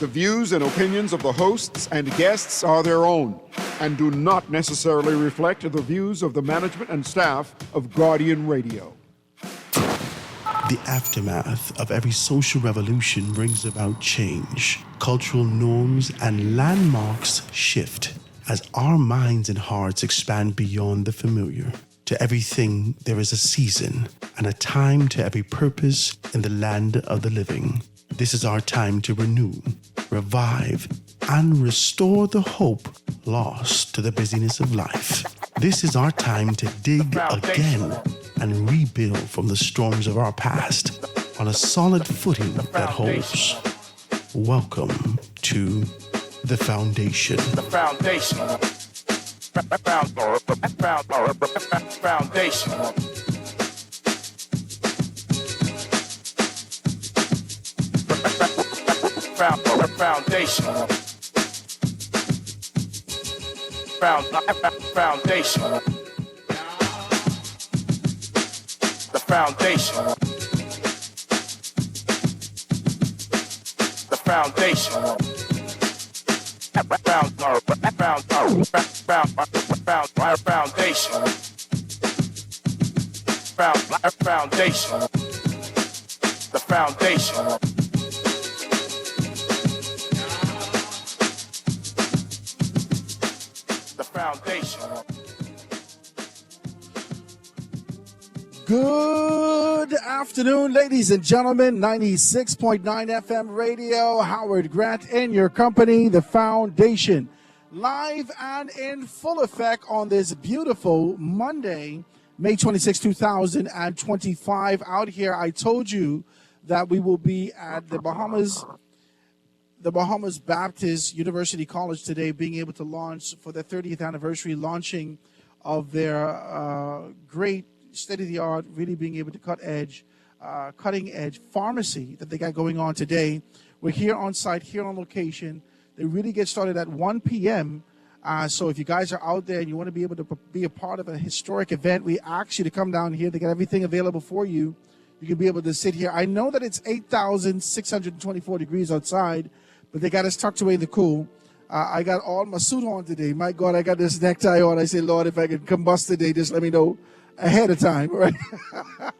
The views and opinions of the hosts and guests are their own and do not necessarily reflect the views of the management and staff of Guardian Radio. The aftermath of every social revolution brings about change. Cultural norms and landmarks shift as our minds and hearts expand beyond the familiar. To everything, there is a season and a time to every purpose in the land of the living. This is our time to renew, revive, and restore the hope lost to the busyness of life. This is our time to dig again and rebuild from the storms of our past on a solid footing that holds. Welcome to The Foundation. The Foundation. Foundation. Foundation. Foundation. The foundation. The foundation. Foundation. Foundation. The foundation. The foundation. Good afternoon, ladies and gentlemen. 96.9 FM radio. Howard Grant in your company, The Foundation. Live and in full effect on this beautiful Monday, May 26, 2025. Out here, I told you that we will be at the Bahamas Baptist University College today, being able to launch for the 30th anniversary launching of their great state-of-the-art, really being able to cutting-edge pharmacy that they got going on today. We're here on site, here on location. They really get started at 1 p.m. So if you guys are out there and you want to be able to be a part of a historic event, we ask you to come down here. They got everything available for you. You can be able to sit here. I know that it's 8,624 degrees outside, but they got us tucked away in the cool. I got all my suit on today. My God, I got this necktie on. I say, Lord, if I can combust today, just let me know ahead of time, right? All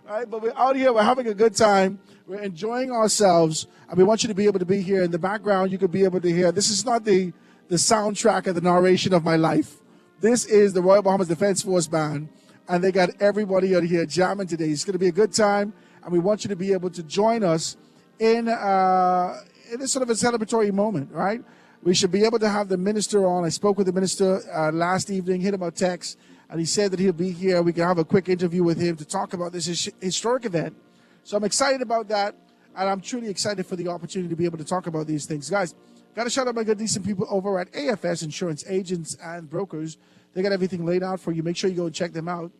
right, but we're out here. We're having a good time. We're enjoying ourselves. And we want you to be able to be here. In the background, you could be able to hear. This is not the soundtrack of the narration of my life. This is the Royal Bahamas Defense Force Band. And they got everybody out here jamming today. It's going to be a good time. And we want you to be able to join us in this sort of a celebratory moment, right? We should be able to have the minister on. I spoke with the minister last evening, hit him a text, and he said that he'll be here. We can have a quick interview with him to talk about this historic event. So I'm excited about that, and I'm truly excited for the opportunity to be able to talk about these things. Guys, got to shout out my good, decent people over at AFS Insurance Agents and Brokers. They got everything laid out for you. Make sure you go and check them out.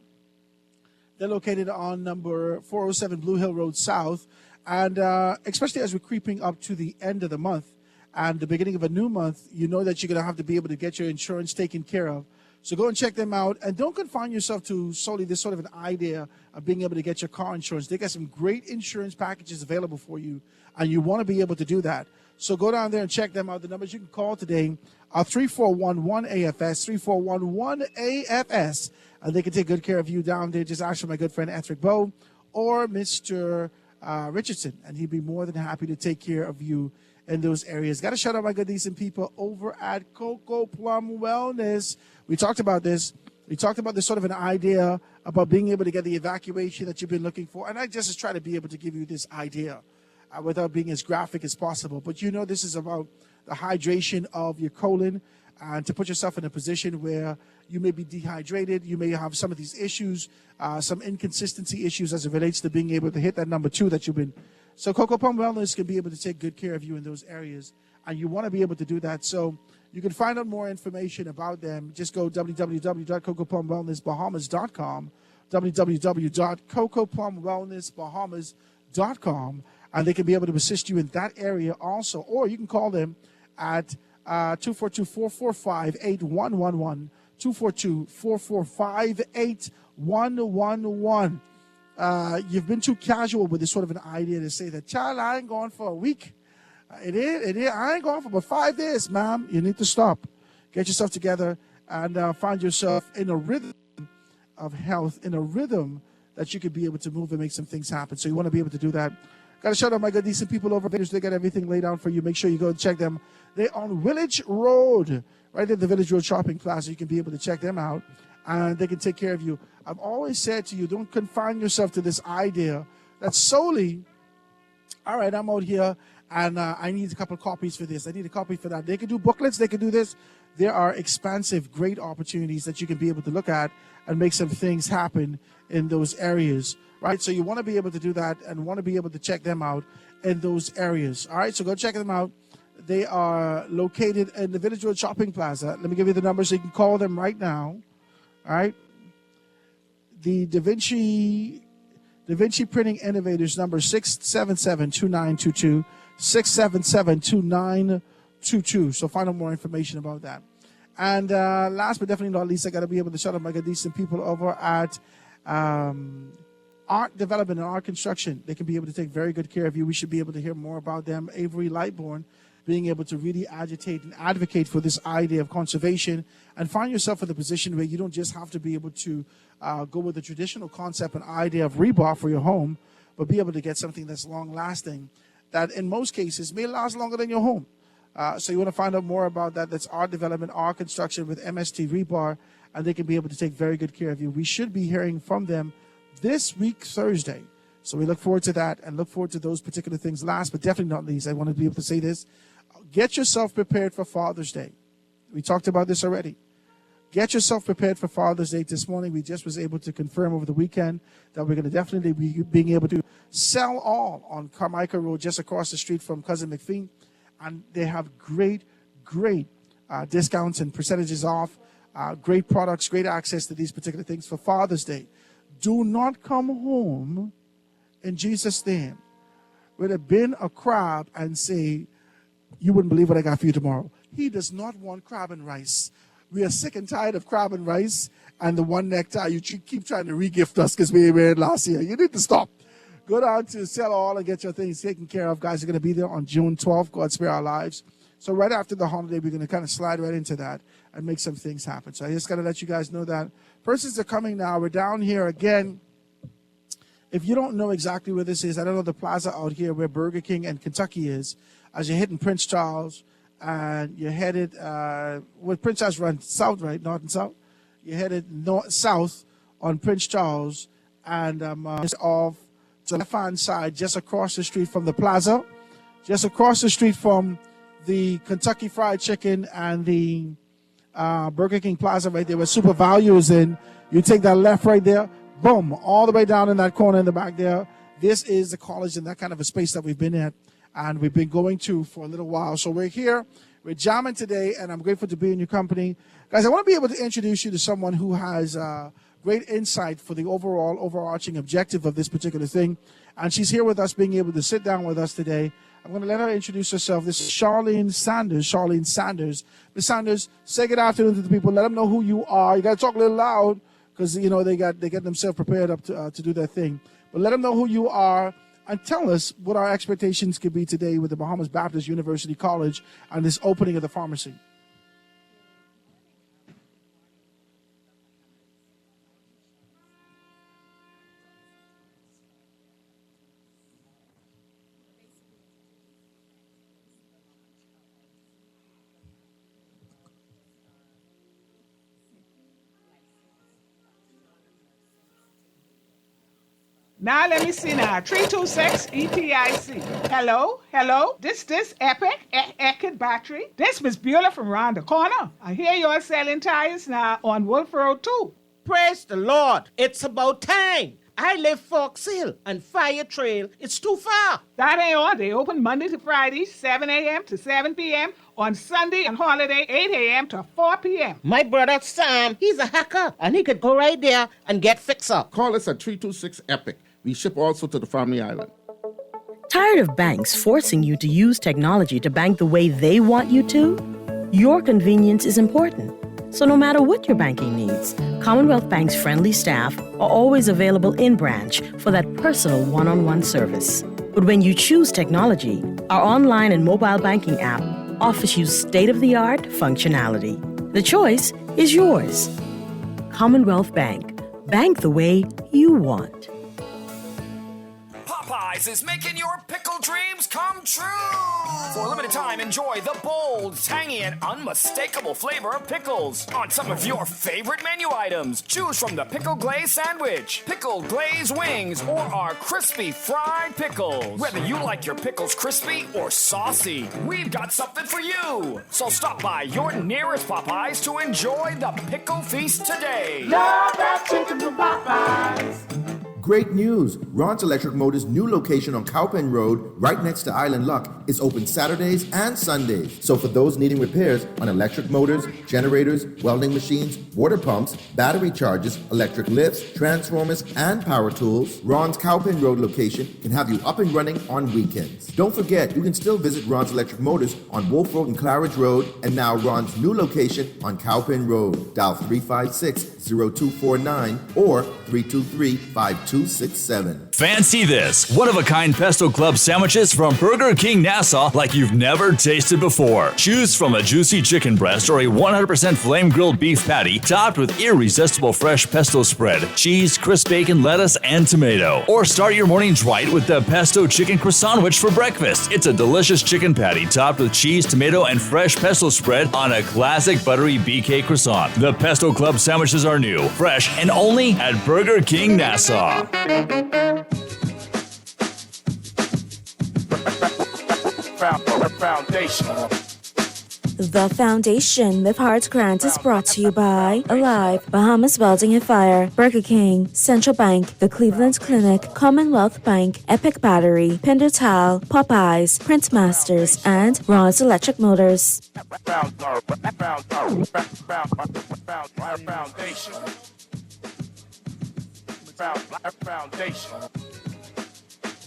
They're located on number 407 Blue Hill Road South, and especially as we're creeping up to the end of the month and the beginning of a new month, you know that you're going to have to be able to get your insurance taken care of. So go and check them out, and don't confine yourself to solely this sort of an idea of being able to get your car insurance. They got some great insurance packages available for you, and you want to be able to do that. So go down there and check them out. The numbers you can call today are 341-1AFS, 341-1AFS, and they can take good care of you down there. Just ask for my good friend Ethric Bowe or Mr. Richardson, and he'd be more than happy to take care of you in those areas. Got to shout out my good, decent people over at Coco Plum Wellness. We talked about this. We talked about this sort of an idea about being able to get the evacuation that you've been looking for. And I just try to be able to give you this idea without being as graphic as possible. But you know this is about the hydration of your colon and to put yourself in a position where you may be dehydrated. You may have some of these issues, some inconsistency issues as it relates to being able to hit that number 2 that you've been. So Coco Plum Wellness can be able to take good care of you in those areas. And you want to be able to do that. So you can find out more information about them. Just go www.cocoplumwellnessbahamas.com, www.cocoplumwellnessbahamas.com, and they can be able to assist you in that area also. Or you can call them at 242-445-8111, 242-445-8111. You've been too casual with this sort of an idea to say that, child, I ain't gone for a week. It is. I ain't going for but 5 days, ma'am. You need to stop. Get yourself together and find yourself in a rhythm of health, in a rhythm that you could be able to move and make some things happen. So you want to be able to do that. Got to shout out my good, decent people over there. They got everything laid out for you. Make sure you go and check them. They're on Village Road, right at the Village Road Shopping Plaza. You can be able to check them out, and they can take care of you. I've always said to you, don't confine yourself to this idea that solely, all right, I'm out here, and I need a couple of copies for this. I need a copy for that. They can do booklets. They can do this. There are expansive, great opportunities that you can be able to look at and make some things happen in those areas, right? So you want to be able to do that and want to be able to check them out in those areas, all right? So go check them out. They are located in the Village Road Shopping Plaza. Let me give you the number so you can call them right now, all right? The Da Vinci Printing Innovators number 677-2922, 677-2922. So find out more information about that. And last but definitely not least, I got to be able to shout out my good decent people over at Art Development and Art Construction. They can be able to take very good care of you. We should be able to hear more about them. Avery Lightbourne being able to really agitate and advocate for this idea of conservation and find yourself in the position where you don't just have to be able to go with the traditional concept and idea of rebar for your home, but be able to get something that's long-lasting that in most cases may last longer than your home. So you want to find out more about that. That's Art Development, Art Construction with MST Rebar, and they can be able to take very good care of you. We should be hearing from them this week, Thursday. So we look forward to that and look forward to those particular things. Last but definitely not least, I want to be able to say this. Get yourself prepared for Father's Day. We talked about this already. Get yourself prepared for Father's Day. This morning, we just was able to confirm over the weekend that we're going to definitely be being able to sell all on Carmichael Road, just across the street from Cousin McPhee. And they have great discounts and percentages off, great products, great access to these particular things for Father's Day. Do not come home in Jesus' name with a bin of crab and say, you wouldn't believe what I got for you tomorrow. He does not want crab and rice. We are sick and tired of crab and rice and the one necktie you keep trying to re-gift us because we were in last year. You need to stop. Go down to Sell All and get your things taken care of. Guys are going to be there on June 12th. God spare our lives. So right after the holiday, we're going to kind of slide right into that and make some things happen. So I just got to let you guys know that. Persons are coming now. We're down here again. If you don't know exactly where this is, I don't know the plaza out here where Burger King and Kentucky is. As you're hitting Prince Charles and you're headed, Prince Charles runs south, right? North and south. You're headed south on Prince Charles and it's off to the left-hand side, just across the street from the plaza, just across the street from the Kentucky Fried Chicken and the Burger King Plaza right there where Super Value is in. You take that left right there, boom, all the way down in that corner in the back there. This is the college and that kind of a space that we've been at and we've been going to for a little while. So we're here, we're jamming today, and I'm grateful to be in your company. Guys, I want to be able to introduce you to someone who has great insight for the overarching objective of this particular thing. And she's here with us, being able to sit down with us today. I'm going to let her introduce herself. This is Charlene Sanders. Charlene Sanders. Ms. Sanders, say good afternoon to the people. Let them know who you are. You got to talk a little loud because, you know, they get themselves prepared up to do their thing. But let them know who you are and tell us what our expectations could be today with the Bahamas Baptist University College and this opening of the pharmacy. Now let me see now. 326 ETIC. Hello. This Epic battery. This Miss Beulah from around the corner. I hear you're selling tires now on Wolf Road too. Praise the Lord. It's about time. I live Fox Hill and Fire Trail. It's too far. That ain't all. They open Monday to Friday, 7 a.m. to 7 p.m. On Sunday and holiday, 8 a.m. to 4 p.m. My brother Sam, he's a hacker and he could go right there and get fixed up. Call us at 326 EPIC. We ship also to the Family Island. Tired of banks forcing you to use technology to bank the way they want you to? Your convenience is important. So no matter what your banking needs, Commonwealth Bank's friendly staff are always available in branch for that personal one-on-one service. But when you choose technology, our online and mobile banking app offers you state-of-the-art functionality. The choice is yours. Commonwealth Bank. Bank the way you want. Popeyes is making your pickle dreams come true. For a limited time, enjoy the bold, tangy, and unmistakable flavor of pickles on some of your favorite menu items. Choose from the pickle glaze sandwich, pickle glaze wings, or our crispy fried pickles. Whether you like your pickles crispy or saucy, we've got something for you. So stop by your nearest Popeyes to enjoy the pickle feast today. Love that chicken from Popeyes. Great news! Ron's Electric Motors' new location on Cowpen Road, right next to Island Luck, is open Saturdays and Sundays. So for those needing repairs on electric motors, generators, welding machines, water pumps, battery chargers, electric lifts, transformers, and power tools, Ron's Cowpen Road location can have you up and running on weekends. Don't forget, you can still visit Ron's Electric Motors on Wolf Road and Claridge Road, and now Ron's new location on Cowpen Road. Dial 356-0249 or 323-5267. Fancy this one-of-a-kind Pesto Club sandwiches from Burger King Nassau like you've never tasted before. Choose from a juicy chicken breast or a 100% flame-grilled beef patty topped with irresistible fresh pesto spread, cheese, crisp bacon, lettuce, and tomato. Or start your mornings right with the Pesto Chicken Croissant for breakfast. It's a delicious chicken patty topped with cheese, tomato, and fresh pesto spread on a classic buttery BK croissant. The Pesto Club sandwiches are new, fresh, and only at Burger King Nassau. Foundation. The Foundation with Hearts Grant is brought to you by Alive, Bahamas Welding and Fire, Burger King, Central Bank, the Cleveland Clinic, Commonwealth Bank, Epic Battery, Pindertal, Popeyes, Print Masters, and Ron's Electric Motors.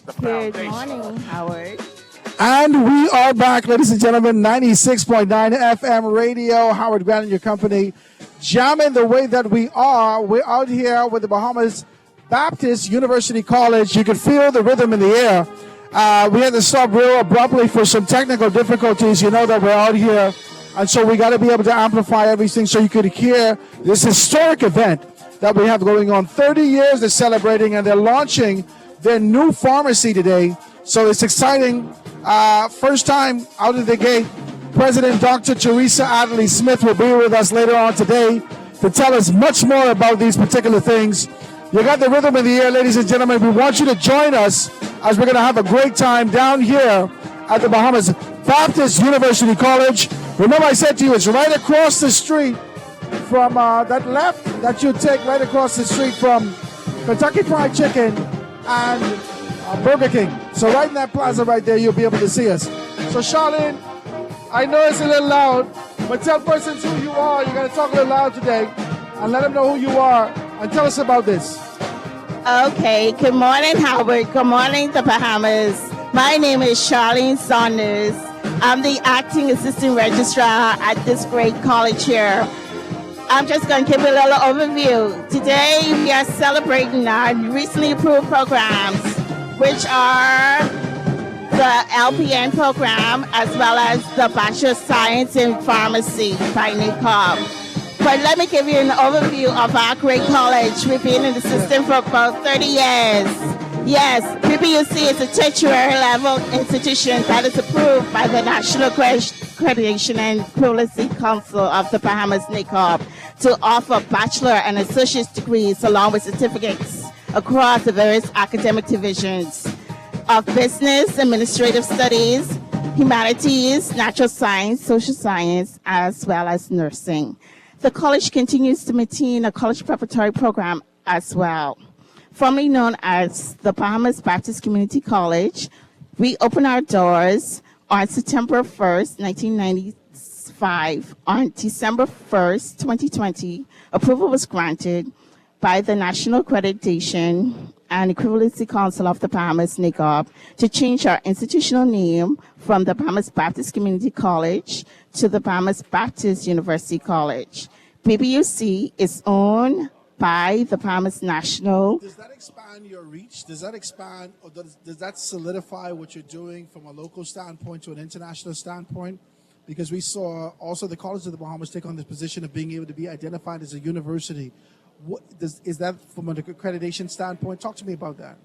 Good morning, Howard. And we are back, ladies and gentlemen, 96.9 FM radio. Howard Grant and your company, jamming the way that we are. We're out here with the Bahamas Baptist University College. You can feel the rhythm in the air. We had to stop real abruptly for some technical difficulties. You know that we're out here, and so we got to be able to amplify everything so you could hear this historic event that we have going on. 30 years they're celebrating, and they're launching their new pharmacy today. So it's exciting. First time out of the gate, President Dr. Teresa Adderley Smith will be with us later on today to tell us much more about these particular things. You got the rhythm in the air, ladies and gentlemen. We want you to join us as we're going to have a great time down here at the Bahamas Baptist University College. Remember I said to you, it's right across the street from that left that you take right across the street from Kentucky Fried Chicken and Burger King. So right in that plaza right there, you'll be able to see us. So Charlene, I know it's a little loud, but tell persons who you are. You're going to talk a little loud today and let them know who you are and tell us about this. Okay, good morning, Howard. Good morning, the Bahamas. My name is Charlene Saunders. I'm the acting assistant registrar at this great college here. I'm just going to give you a little overview. Today, we are celebrating our recently approved programs, which are the LPN program as well as the Bachelor of Science in Pharmacy by NACOB. But let me give you an overview of our great college. We've been in the system for about 30 years. Yes, BBUC is a tertiary level institution that is approved by the National Accreditation and Equivalency Council of the Bahamas, NACOB, to offer bachelor and associate degrees along with certificates across the various academic divisions of business, administrative studies, humanities, natural science, social science, as well as nursing. The college continues to maintain a college preparatory program as well. Formerly known as the Bahamas Baptist Community College, we opened our doors on September 1st, 1995. On December 1st, 2020, approval was granted by the National Accreditation and Equivalency Council of the Bahamas, NACOB, to change our institutional name from the Bahamas Baptist Community College to the Bahamas Baptist University College. BBUC is owned by the Bahamas National. Does that expand your reach? Does that expand, or does that solidify what you're doing from a local standpoint to an international standpoint? Because we saw also the College of the Bahamas take on this position of being able to be identified as a university. Is that from an accreditation standpoint? Talk to me about that.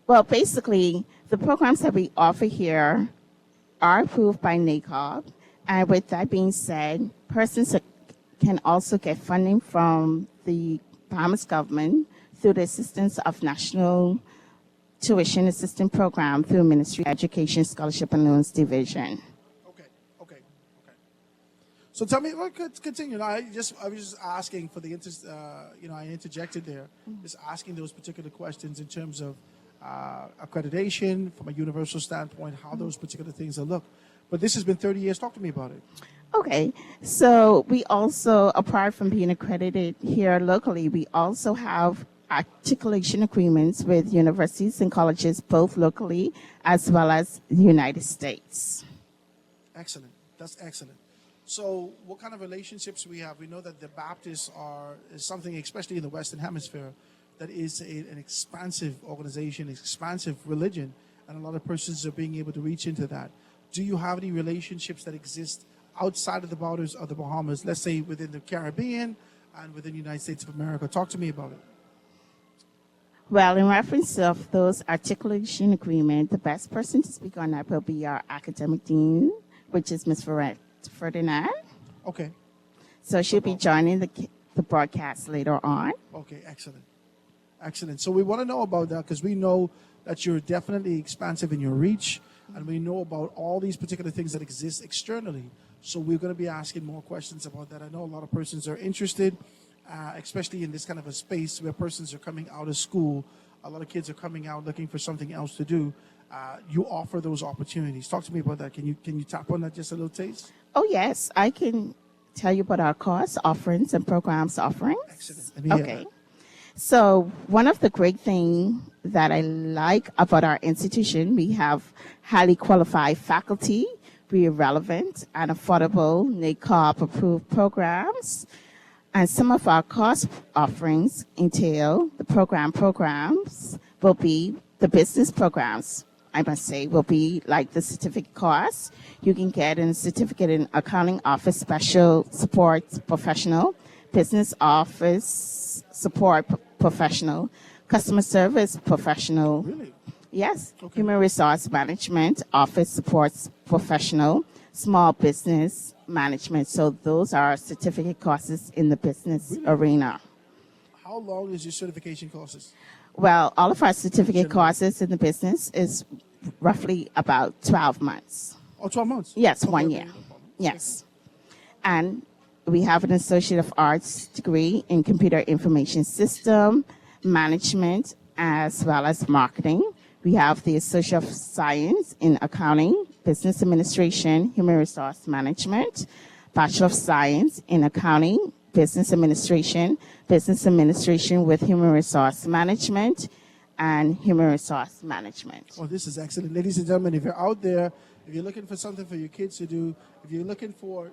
Well, basically, the programs that we offer here are approved by NACOB. And with that being said, persons can also get funding from the Bahamas government through the assistance of National Tuition Assistance Program through Ministry of Education Scholarship and Loans Division. Okay. So tell me, well, continue. I was just asking for the interest. I interjected there, just asking those particular questions in terms of accreditation from a universal standpoint, how those particular things are looked. But this has been 30 years. Talk to me about it. Okay, so we also, apart from being accredited here locally, we also have articulation agreements with universities and colleges, both locally as well as the United States. Excellent. That's excellent. So what kind of relationships we have? We know that the Baptists is something, especially in the Western Hemisphere, that is an expansive organization, expansive religion, and a lot of persons are being able to reach into that. Do you have any relationships that exist outside of the borders of the Bahamas, let's say within the Caribbean and within the United States of America? Talk to me about it. Well, in reference of those articulation agreement, the best person to speak on that will be our academic dean, which is Ms. Ferdinand. Okay. So she'll be joining the broadcast later on. Okay, excellent. Excellent. So we want to know about that because we know that you're definitely expansive in your reach, and we know about all these particular things that exist externally. So we're going to be asking more questions about that. I know a lot of persons are interested, especially in this kind of a space where persons are coming out of school. A lot of kids are coming out looking for something else to do. You offer those opportunities. Talk to me about that. Can you tap on that just a little taste? Oh, yes. I can tell you about our course offerings and programs offerings. Excellent. Let me hear Okay. that. So one of the great things that I like about our institution, we have highly qualified faculty, we are relevant and affordable NACOB approved programs. And some of our course offerings entail the programs will be the business programs, I must say, will be like the certificate course. You can get a certificate in accounting office special support professional, business office support professional, customer service professional. Really? Yes. Okay. Human resource management, office supports professional, small business management. So those are certificate courses in the business arena. How long is your certification courses? Well, all of our certificate courses in the business is roughly about 12 months. Oh, 12 months? Yes, Okay, 1 okay, year. no problem. Yes. And we have an Associate of Arts degree in Computer Information System Management as well as Marketing. We have the Associate of Science in Accounting, Business Administration, Human Resource Management, Bachelor of Science in Accounting, Business Administration with Human Resource Management, and Human Resource Management. Oh, this is excellent. Ladies and gentlemen, if you're out there, if you're looking for something for your kids to do, if you're looking for,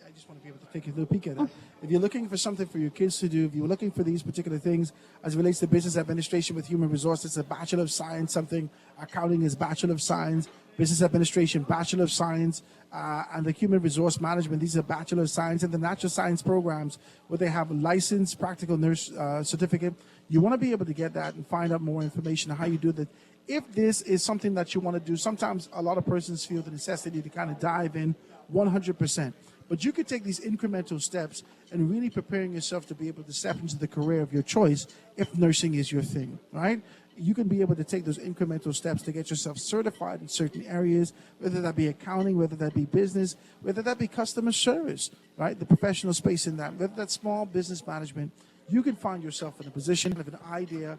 I just want to be able to take a little peek at that. If you're looking for something for your kids to do, if you're looking for these particular things as it relates to business administration with human resources, a Bachelor of Science, something, accounting is Bachelor of Science, business administration, Bachelor of Science, and the human resource management, these are Bachelor of Science, and the natural science programs where they have a licensed practical nurse certificate. You want to be able to get that and find out more information on how you do that. If this is something that you want to do, sometimes a lot of persons feel the necessity to kind of dive in 100%. But you could take these incremental steps and really preparing yourself to be able to step into the career of your choice if nursing is your thing, right? You can be able to take those incremental steps to get yourself certified in certain areas, whether that be accounting, whether that be business, whether that be customer service, right? The professional space in that, whether that's small business management. You can find yourself in a position of an idea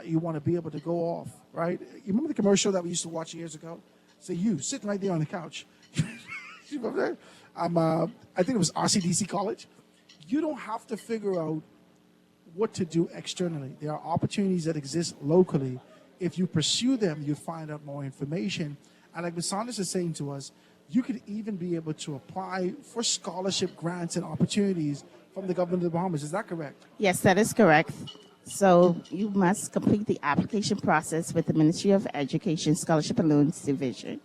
you want to be able to go off, right? You remember the commercial that we used to watch years ago? Say, you sitting right there on the couch. You remember that? I think it was RCDC College. You don't have to figure out what to do externally. There are opportunities that exist locally. If you pursue them, you find out more information. And like Ms. Saunders is saying to us, you could even be able to apply for scholarship grants and opportunities from the government of the Bahamas. Is that correct? Yes, that is correct. So you must complete the application process with the Ministry of Education Scholarship and Loans Division.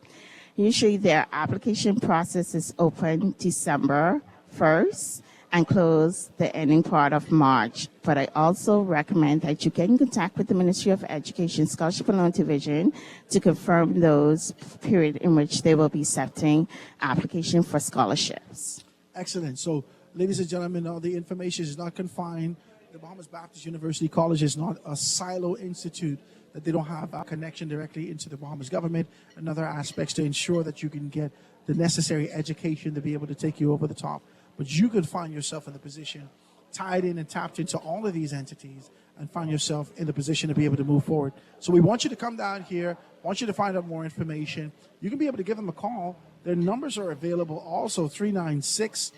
Usually their application process is open December 1st and close the ending part of March. But I also recommend that you get in contact with the Ministry of Education Scholarship and Loan Division to confirm those period in which they will be accepting application for scholarships. Excellent. So, ladies and gentlemen, all the information is not confined. The Bahamas Baptist University College is not a silo institute that they don't have a connection directly into the Bahamas government and other aspects to ensure that you can get the necessary education to be able to take you over the top. But you could find yourself in the position tied in and tapped into all of these entities and find yourself in the position to be able to move forward. So we want you to come down here, want you to find out more information. You can be able to give them a call. Their numbers are available also, 396-8400,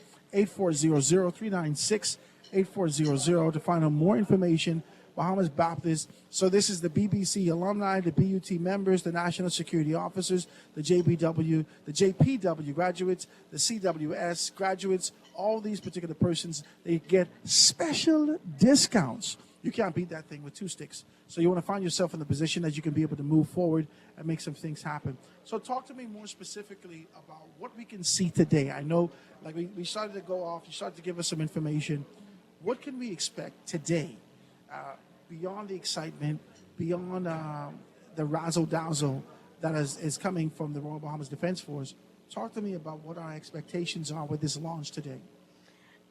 396-8400 to find out more information. Bahamas Baptist. So this is the BBC alumni, the BUT members, the national security officers, the JPW graduates, the CWS graduates, all these particular persons, they get special discounts. You can't beat that thing with two sticks. So you want to find yourself in the position that you can be able to move forward and make some things happen. So talk to me more specifically about what we can see today. I know, like we started to go off, you started to give us some information. What can we expect today? Beyond the excitement, beyond the razzle-dazzle that is coming from the Royal Bahamas Defense Force, talk to me about what our expectations are with this launch today.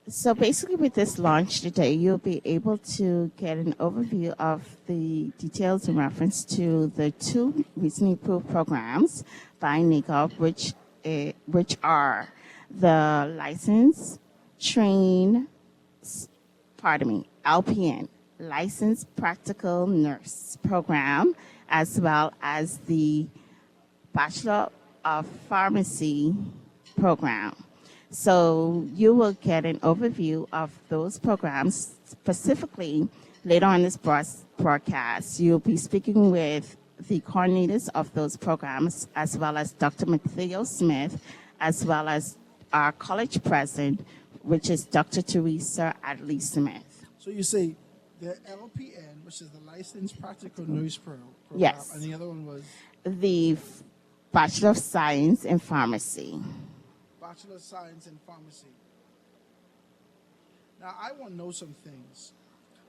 So basically with this launch today, you'll be able to get an overview of the details in reference to the two recently approved programs by NACOG, which are the LPN, Licensed Practical Nurse Program, as well as the Bachelor of Pharmacy Program. So you will get an overview of those programs. Specifically, later on this broadcast, you'll be speaking with the coordinators of those programs, as well as Dr. Matthew Smith, as well as our college president, which is Dr. Teresa Adley Smith. So you say the LPN, which is the Licensed Practical Nurse Program. Yes. And the other one was? The Bachelor of Science in Pharmacy. Bachelor of Science in Pharmacy. Now, I want to know some things.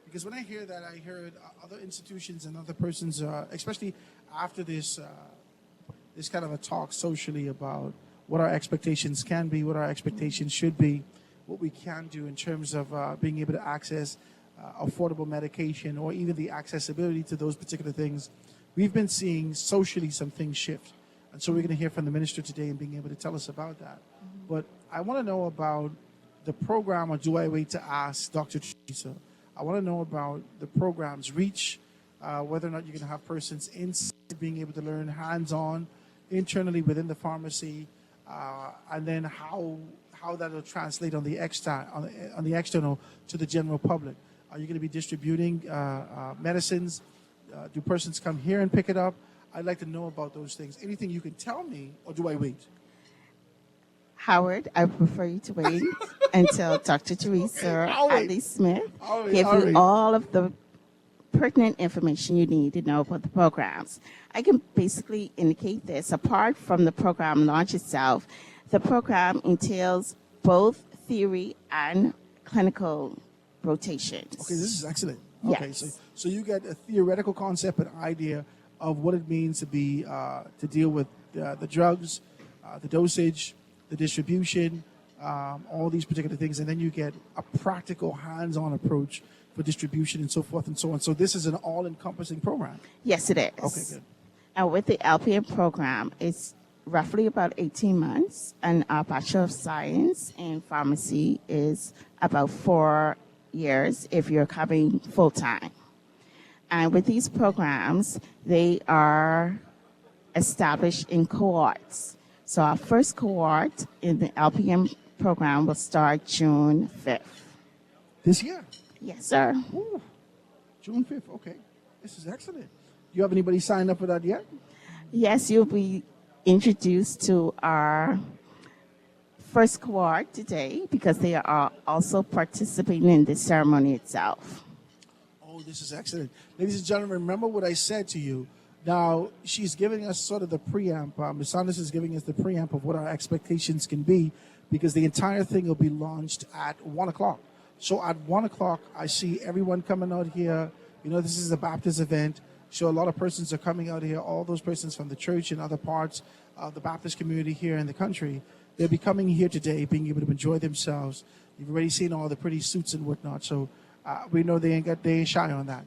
Because when I hear that, I heard other institutions and other persons, especially after this kind of a talk socially about what our expectations can be, what our expectations should be, what we can do in terms of being able to access affordable medication or even the accessibility to those particular things. We've been seeing socially some things shift. And so we're going to hear from the minister today and being able to tell us about that. But I want to know about the program, or do I wait to ask Dr. Teresa? I want to know about the program's reach, whether or not you're going to have persons inside being able to learn hands-on internally within the pharmacy, and then how that will translate on the external to the general public. Are you going to be distributing medicines? Do persons come here and pick it up? I'd like to know about those things. Anything you can tell me, or do I wait? Howard, I prefer you to wait until Dr. Teresa Adley Smith gives you all of the pertinent information you need to know about the programs. I can basically indicate this. Apart from the program launch itself, the program entails both theory and clinical rotations. Okay, this is excellent. Yes. Okay, so you get a theoretical concept and idea of what it means to be to deal with the drugs, the dosage, the distribution, all these particular things, and then you get a practical, hands-on approach for distribution and so forth and so on. So this is an all-encompassing program. Yes, it is. Okay, good. And with the LPN program, it's roughly about 18 months, and our Bachelor of Science in Pharmacy is about 4 years if you're coming full-time. And with these programs, they are established in cohorts. So our first cohort in the LPN program will start June 5th. This year? Yes, sir. Ooh, June 5th, okay. This is excellent. Do you have anybody signed up for that yet? Yes, you'll be introduce to our first cohort today because they are also participating in the ceremony itself. Oh, this is excellent. Ladies and gentlemen, remember what I said to you. Now, she's giving us sort of the preamp. Ms. Saunders is giving us the preamp of what our expectations can be because the entire thing will be launched at 1 o'clock. So at 1 o'clock, I see everyone coming out here. You know, this is a Baptist event. So a lot of persons are coming out here, all those persons from the church and other parts of the Baptist community here in the country. They'll be coming here today, being able to enjoy themselves. You've already seen all the pretty suits and whatnot. So we know they ain't shy on that.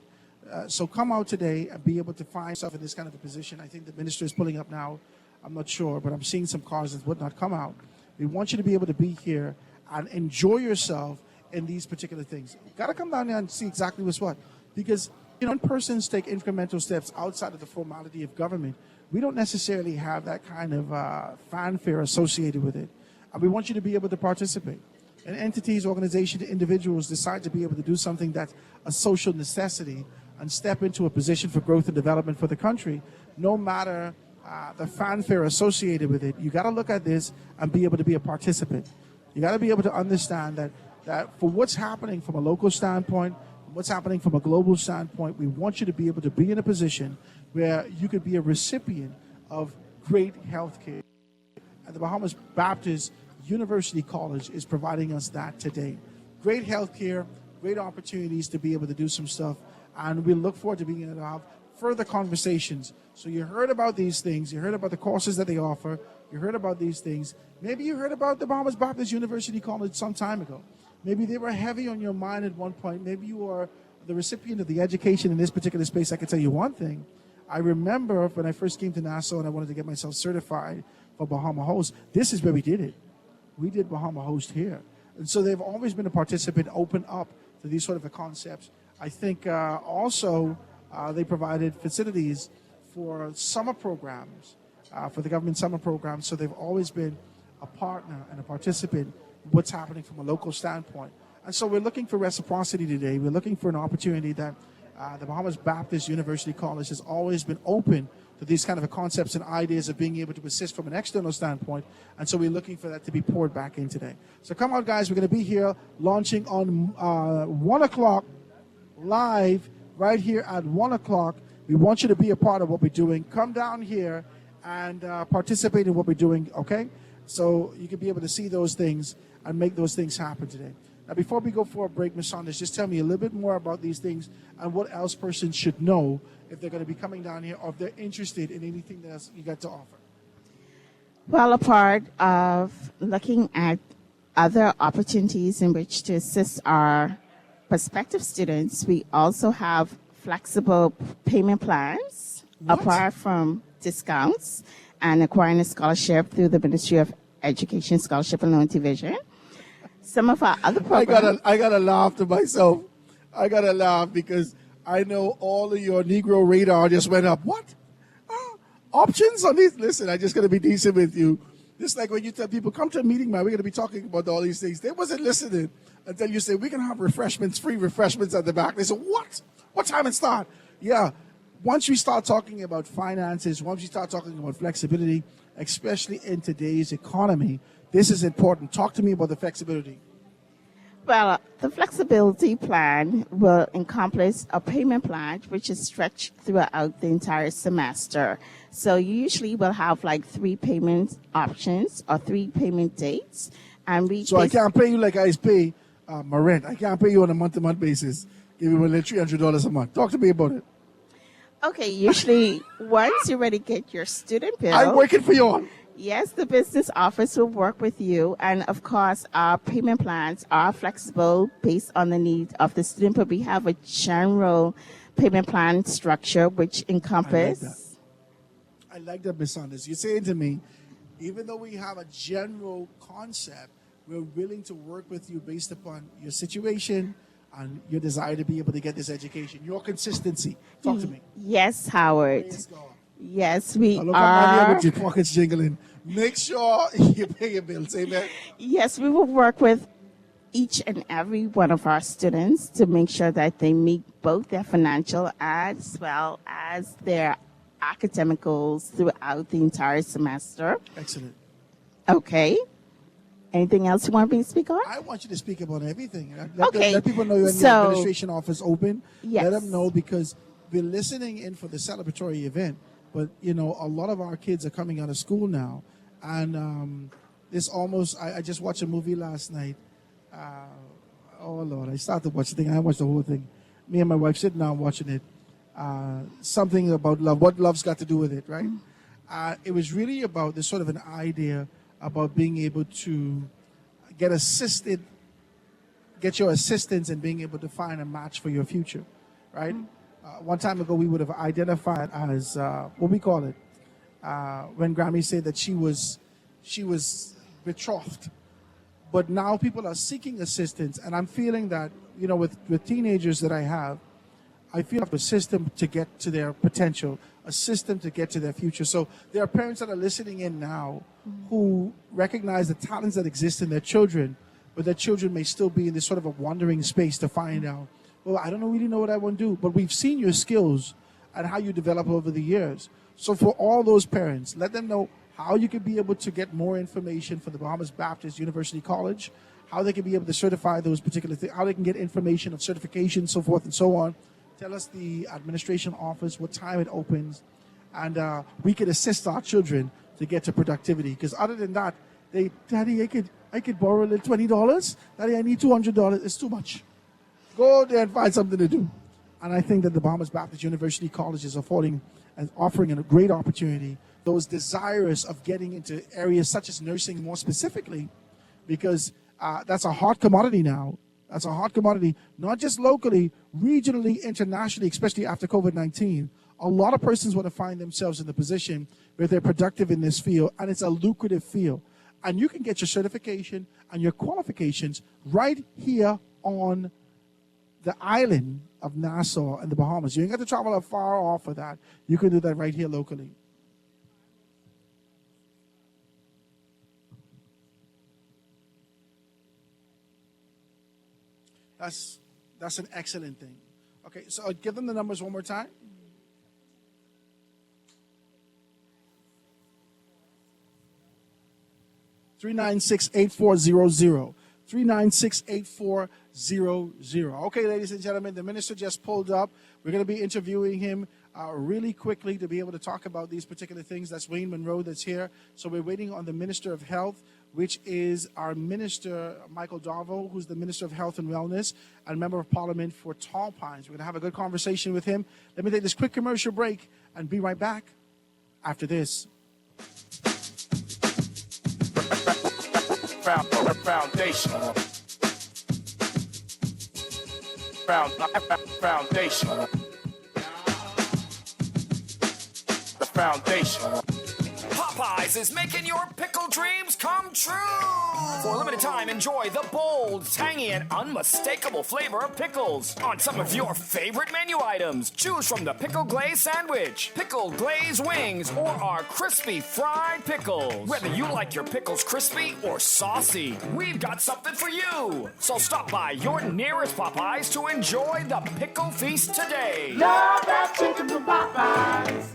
So come out today and be able to find yourself in this kind of a position. I think the minister is pulling up now. I'm not sure, but I'm seeing some cars and whatnot come out. We want you to be able to be here and enjoy yourself in these particular things. You've got to come down here and see exactly what's what. Because, you know, when persons take incremental steps outside of the formality of government, we don't necessarily have that kind of fanfare associated with it. And we want you to be able to participate. And entities, organizations, individuals decide to be able to do something that's a social necessity and step into a position for growth and development for the country, no matter the fanfare associated with it. You got to look at this and be able to be a participant. You got to be able to understand that for what's happening from a local standpoint, what's happening from a global standpoint, we want you to be able to be in a position where you could be a recipient of great health care. And the Bahamas Baptist University College is providing us that today. Great health care, great opportunities to be able to do some stuff. And we look forward to being able to have further conversations. So you heard about these things. You heard about the courses that they offer. You heard about these things. Maybe you heard about the Bahamas Baptist University College some time ago. Maybe they were heavy on your mind at one point. Maybe you are the recipient of the education in this particular space. I can tell you one thing. I remember when I first came to Nassau and I wanted to get myself certified for Bahama Host, this is where we did it. We did Bahama Host here. And so they've always been a participant, open up to these sort of concepts. I think also they provided facilities for summer programs, for the government summer programs. So they've always been a partner and a participant in what's happening from a local standpoint. And so we're looking for reciprocity today. We're looking for an opportunity that the Bahamas Baptist University College has always been open to these kind of concepts and ideas of being able to assist from an external standpoint. And so we're looking for that to be poured back in today. So come on, guys. We're going to be here launching on 1 o'clock live right here at 1 o'clock. We want you to be a part of what we're doing. Come down here and participate in what we're doing, okay? So you can be able to see those things and make those things happen today. Now, before we go for a break, Ms. Saunders, just tell me a little bit more about these things and what else persons should know if they're going to be coming down here or if they're interested in anything that you got to offer. Well, a part of looking at other opportunities in which to assist our prospective students, we also have flexible payment plans, apart from discounts and acquiring a scholarship through the Ministry of Education Scholarship and Loan Division. Some of our other programs. I gotta laugh to myself. I gotta laugh because I know all of your Negro radar just went up. What? Options on these? Listen, I just gotta be decent with you. Just like when you tell people, come to a meeting, man, we're gonna be talking about all these things. They wasn't listening until you say, we can have refreshments, free refreshments at the back. They said, what? What time it start? Yeah. Once we start talking about finances, once we start talking about flexibility, especially in today's economy, this is important. Talk to me about the flexibility. Well, the flexibility plan will encompass a payment plan which is stretched throughout the entire semester. So you usually will have like 3 payment options or 3 payment dates. And I can't pay you like I pay my rent. I can't pay you on a month-to-month basis. Give you like $300 a month. Talk to me about it. Okay, usually once you already get your student bill. I'm working for you all. Yes, the business office will work with you. And of course, our payment plans are flexible based on the needs of the student, but we have a general payment plan structure which encompasses. I like that, Ms. Saunders. You're saying to me, even though we have a general concept, we're willing to work with you based upon your situation and your desire to be able to get this education, your consistency. Talk to me. Yes, Howard. Praise God. Yes, we look are. With your pockets jingling. Make sure you pay your bills. Amen. Yes, we will work with each and every one of our students to make sure that they meet both their financial as well as their academicals throughout the entire semester. Excellent. Okay. Anything else you want me to speak on? I want you to speak about everything. Okay. Let people know you're in the So- administration office open. Yes. Let them know because we're listening in for the celebratory event. But, a lot of our kids are coming out of school now. And this almost, I just watched a movie last night. Oh, Lord, I started watching the thing. I watched the whole thing. Me and my wife sitting down watching it. Something about love, what love's got to do with it, right? It was really about this sort of an idea about being able to get your assistance and being able to find a match for your future, right? One time ago, we would have identified as, what we call it, when Grammy said that she was betrothed. But now people are seeking assistance, and I'm feeling that, with teenagers that I have, I feel like a system to get to their potential, a system to get to their future. So there are parents that are listening in now who recognize the talents that exist in their children, but their children may still be in this sort of a wandering space to find out, well, I don't really know what I want to do, but we've seen your skills and how you develop over the years. So for all those parents, let them know how you can be able to get more information for the Bahamas Baptist University College, how they can be able to certify those particular things, how they can get information of certification, so forth and so on. Tell us the administration office, what time it opens, and we could assist our children to get to productivity. Because other than that, Daddy, I could borrow a little $20. Daddy, I need $200. It's too much. Go there and find something to do. And I think that the Bahamas Baptist University College is offering a great opportunity. Those desirous of getting into areas such as nursing more specifically, because that's a hot commodity now. That's a hot commodity, not just locally, regionally, internationally, especially after COVID-19. A lot of persons want to find themselves in the position where they're productive in this field, and it's a lucrative field. And you can get your certification and your qualifications right here on the island of Nassau and the Bahamas. You ain't got to travel far off for that. You can do that right here locally. That's an excellent thing. Okay, so I'll give them the numbers one more time. (396-8400). 396-8400. Okay, ladies and gentlemen, the minister just pulled up. We're going to be interviewing him really quickly to be able to talk about these particular things. That's Wayne Monroe that's here. So we're waiting on the Minister of Health, which is our Minister, Michael Darvo, who's the Minister of Health and Wellness and Member of Parliament for Tall Pines. We're going to have a good conversation with him. Let me take this quick commercial break and be right back after this. Foundation. Foundation. The foundation. Popeyes is making your pickle dreams come true. For a limited time, enjoy the bold, tangy, and unmistakable flavor of pickles on some of your favorite menu items. Choose from the pickle glaze sandwich, pickle glaze wings, or our crispy fried pickles. Whether you like your pickles crispy or saucy, we've got something for you. So stop by your nearest Popeyes to enjoy the pickle feast today. Love that chicken from Popeyes.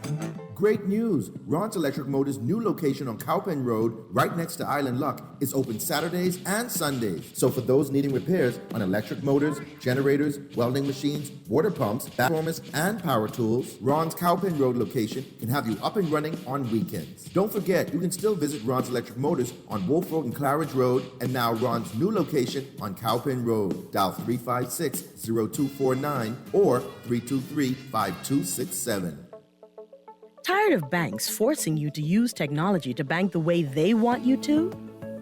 Great news! Ron's Electric Motors' new location on Cowpen Road, right next to Island Luck, is open Saturdays and Sundays. So for those needing repairs on electric motors, generators, welding machines, water pumps, transformers, and power tools, Ron's Cowpen Road location can have you up and running on weekends. Don't forget, you can still visit Ron's Electric Motors on Wolf Road and Claridge Road, and now Ron's new location on Cowpen Road. Dial 356-0249 or 323-5267. Tired of banks forcing you to use technology to bank the way they want you to?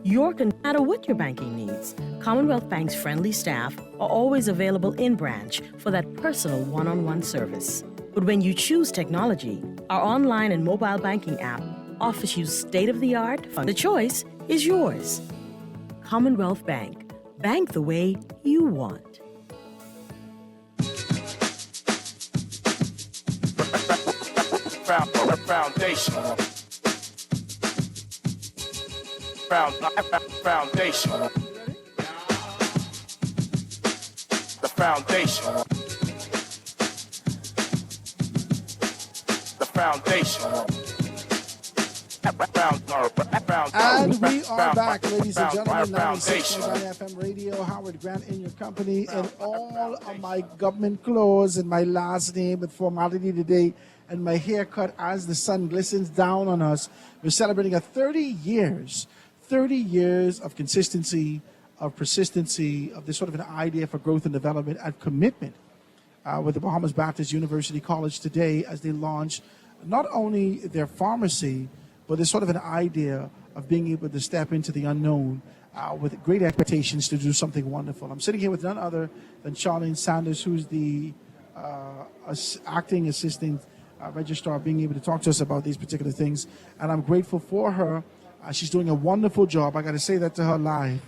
No matter what your banking needs, Commonwealth Bank's friendly staff are always available in branch for that personal one-on-one service. But when you choose technology, our online and mobile banking app offers you state-of-the-art function. The choice is yours. Commonwealth Bank. Bank the way you want. Foundation. Foundation. The foundation. The Foundation. And we are back, ladies and gentlemen. 96.9 FM radio. Howard Grant in your company. And all of my government clothes and my last name with formality today and my haircut as the sun glistens down on us. We're celebrating a 30 years of consistency, of persistency, of this sort of an idea for growth and development and commitment with the Bahamas Baptist University College today as they launch not only their pharmacy, but there's sort of an idea of being able to step into the unknown with great expectations to do something wonderful. I'm sitting here with none other than Charlene Sanders, who's the acting assistant registrar, being able to talk to us about these particular things. And I'm grateful for her. She's doing a wonderful job. I got to say that to her live.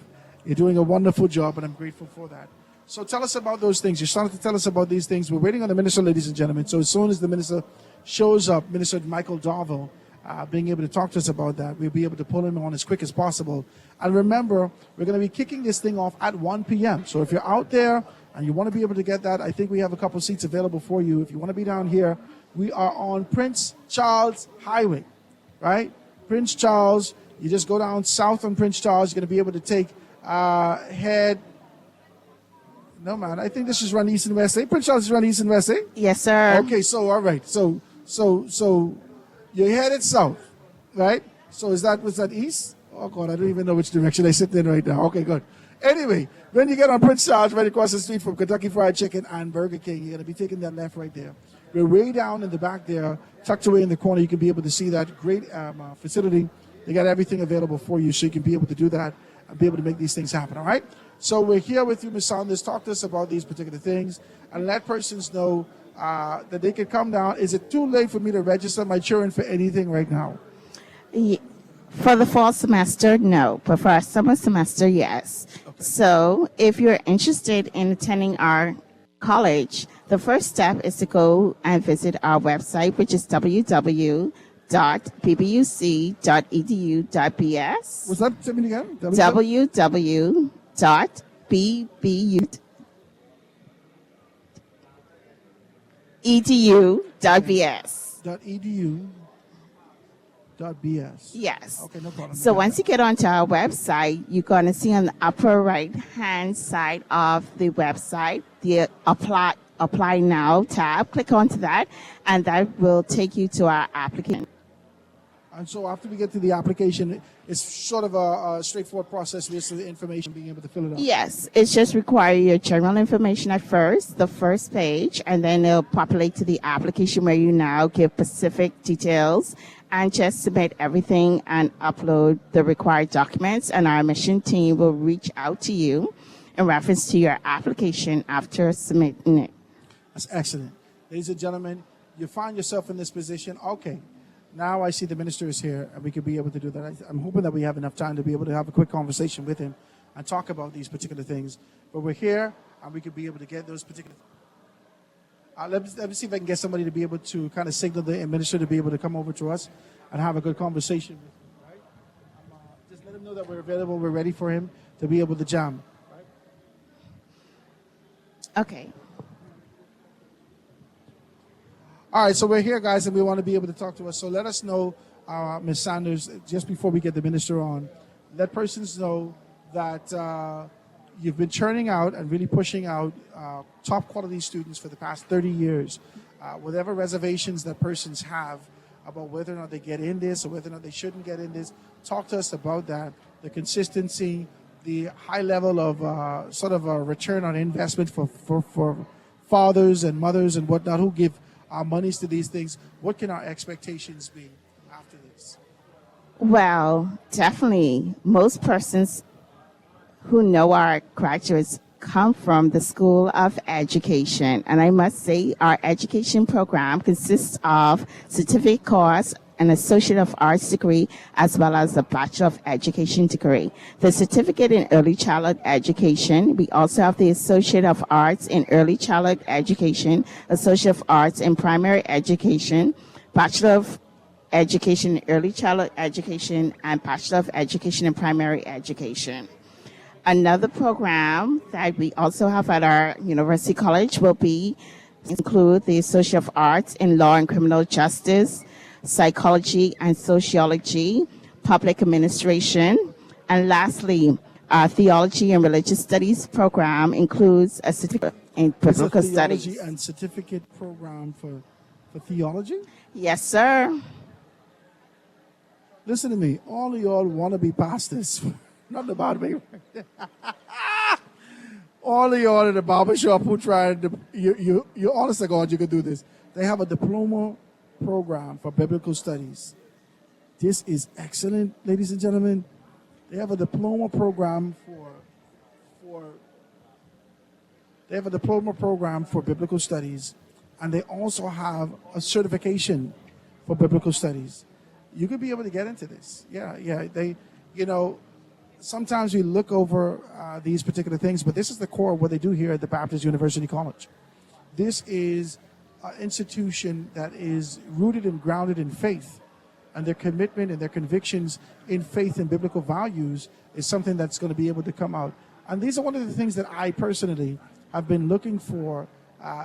You're doing a wonderful job, and I'm grateful for that. So tell us about those things. You started to tell us about these things. We're waiting on the minister, ladies and gentlemen. So as soon as the minister shows up, Minister Michael Darville, being able to talk to us about that, we'll be able to pull him on as quick as possible. And remember, we're going to be kicking this thing off at 1 p.m. So if you're out there and you want to be able to get that, I think we have a couple seats available for you. If you want to be down here, we are on Prince Charles Highway, right? Prince Charles, you just go down south on Prince Charles. You're going to be able to take no, man, I think this is run east and west. Prince Charles is run east and west, Yes, sir. Okay, so, all right. So you're headed south, right? So was that east? Oh, God, I don't even know which direction I sit in right now. Okay, good. Anyway, when you get on Prince Charles, right across the street from Kentucky Fried Chicken and Burger King, you're going to be taking that left right there. We're way down in the back there, tucked away in the corner. You can be able to see that great facility. They got everything available for you, so you can be able to do that and be able to make these things happen, all right? So we're here with you, Ms. Saunders. Talk to us about these particular things and let persons know that they can come down. Is it too late for me to register my children for anything right now? For the fall semester, no. But for our summer semester, yes. Okay. So if you're interested in attending our college, the first step is to go and visit our website, which is www.pbuc.edu.bs. Was that something again? www.pbu.edu.bs. .edu.bs. Yes. Okay, no problem. So once you get onto our website, you're going to see on the upper right-hand side of the website the Apply Now tab. Click onto that, and that will take you to our application. And so after we get to the application, it's sort of a straightforward process with the information, being able to fill it out. Yes, it's just require your general information at first, the first page, and then it'll populate to the application where you now give specific details and just submit everything and upload the required documents, and our admission team will reach out to you in reference to your application after submitting it. That's excellent. Ladies and gentlemen, you find yourself in this position. Okay, now I see the minister is here, and we could be able to do that. I'm hoping that we have enough time to be able to have a quick conversation with him and talk about these particular things. But we're here, and we could be able to get those particular let me see if I can get somebody to be able to kind of signal the minister to be able to come over to us and have a good conversation with him, right? Just let him know that we're available, we're ready for him to be able to jam, right? Okay. All right, so we're here, guys, and we want to be able to talk to us. So let us know, Ms. Sanders, just before we get the minister on, let persons know that you've been churning out and really pushing out top quality students for the past 30 years. Whatever reservations that persons have about whether or not they get in this or whether or not they shouldn't get in this, talk to us about that, the consistency, the high level of sort of a return on investment for fathers and mothers and whatnot who give our monies to these things. What can our expectations be after this? Well, definitely most persons who know our graduates come from the School of Education. And I must say our education program consists of certificate course, an Associate of Arts degree, as well as a Bachelor of Education degree. The certificate in Early Childhood Education, we also have the Associate of Arts in Early Childhood Education, Associate of Arts in Primary Education, Bachelor of Education in Early Childhood Education, and Bachelor of Education in Primary Education. Another program that we also have at our University College will be include the Associate of Arts in Law and Criminal Justice, Psychology and Sociology, Public Administration, and lastly, our Theology and Religious Studies program includes a certificate in Biblical Studies. Theology and certificate program for theology? Yes, sir. Listen to me. All of y'all want to be pastors. Not the barber. All of y'all in the barbershop who tried to, you honest to God, you could do this. They have a diploma program for biblical studies. This is excellent, ladies and gentlemen. They have a diploma program for biblical studies, and they also have a certification for biblical studies. You could be able to get into this. Yeah. They, sometimes we look over these particular things, but this is the core of what they do here at the Baptist University College. This is an institution that is rooted and grounded in faith, and their commitment and their convictions in faith and biblical values is something that's going to be able to come out. And these are one of the things that I personally have been looking for.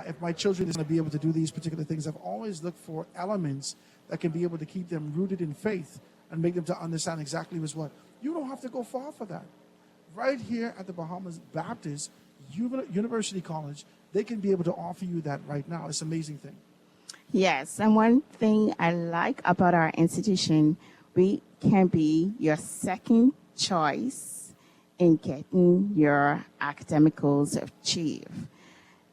If my children are going to be able to do these particular things, I've always looked for elements that can be able to keep them rooted in faith and make them to understand exactly what's what. You don't have to go far for that. Right here at the Bahamas Baptist University College, they can be able to offer you that right now. It's an amazing thing. Yes, and one thing I like about our institution, we can be your second choice in getting your academic goals achieved.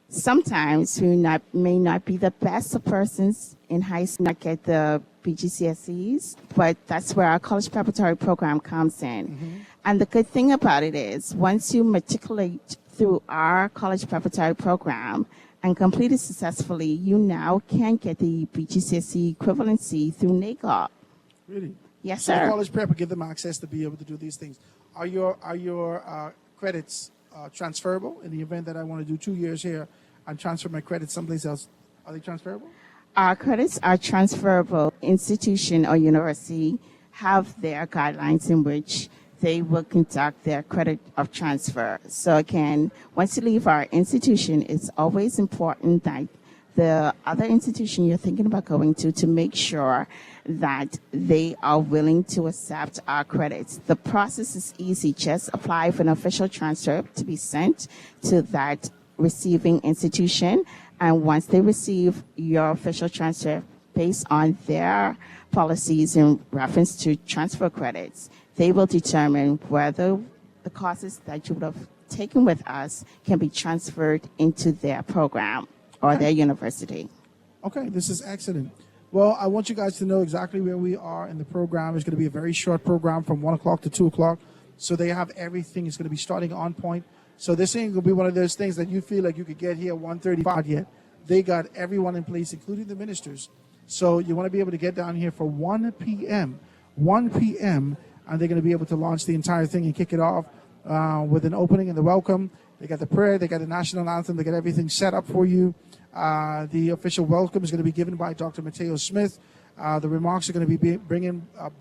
Sometimes we may not be the best of persons in high school that get the BGCSEs, but that's where our college preparatory program comes in. Mm-hmm. And the good thing about it is, once you matriculate through our college preparatory program and complete it successfully, you now can get the BGCSE equivalency through NACOG. Really? Yes, so sir. The college prep will give them access to be able to do these things. Are your credits transferable in the event that I want to do 2 years here and transfer my credits someplace else? Are they transferable? Our credits are transferable. Institution or university have their guidelines in which they will conduct their credit of transfer. So again, once you leave our institution, it's always important that the other institution you're thinking about going to make sure that they are willing to accept our credits. The process is easy. Just apply for an official transfer to be sent to that receiving institution. And once they receive your official transfer based on their policies in reference to transfer credits, they will determine whether the courses that you would have taken with us can be transferred into their program or their university. Okay, this is excellent. Well, I want you guys to know exactly where we are in the program. It's going to be a very short program from 1 o'clock to 2 o'clock. So they have everything. It's going to be starting on point. So this ain't going to be one of those things that you feel like you could get here 1:35 yet. They got everyone in place, including the ministers. So you want to be able to get down here for 1 p.m. 1 p.m. and they're going to be able to launch the entire thing and kick it off with an opening and the welcome. They got the prayer, they got the national anthem, they got everything set up for you. The official welcome is going to be given by Dr. Mateo Smith. The remarks are going to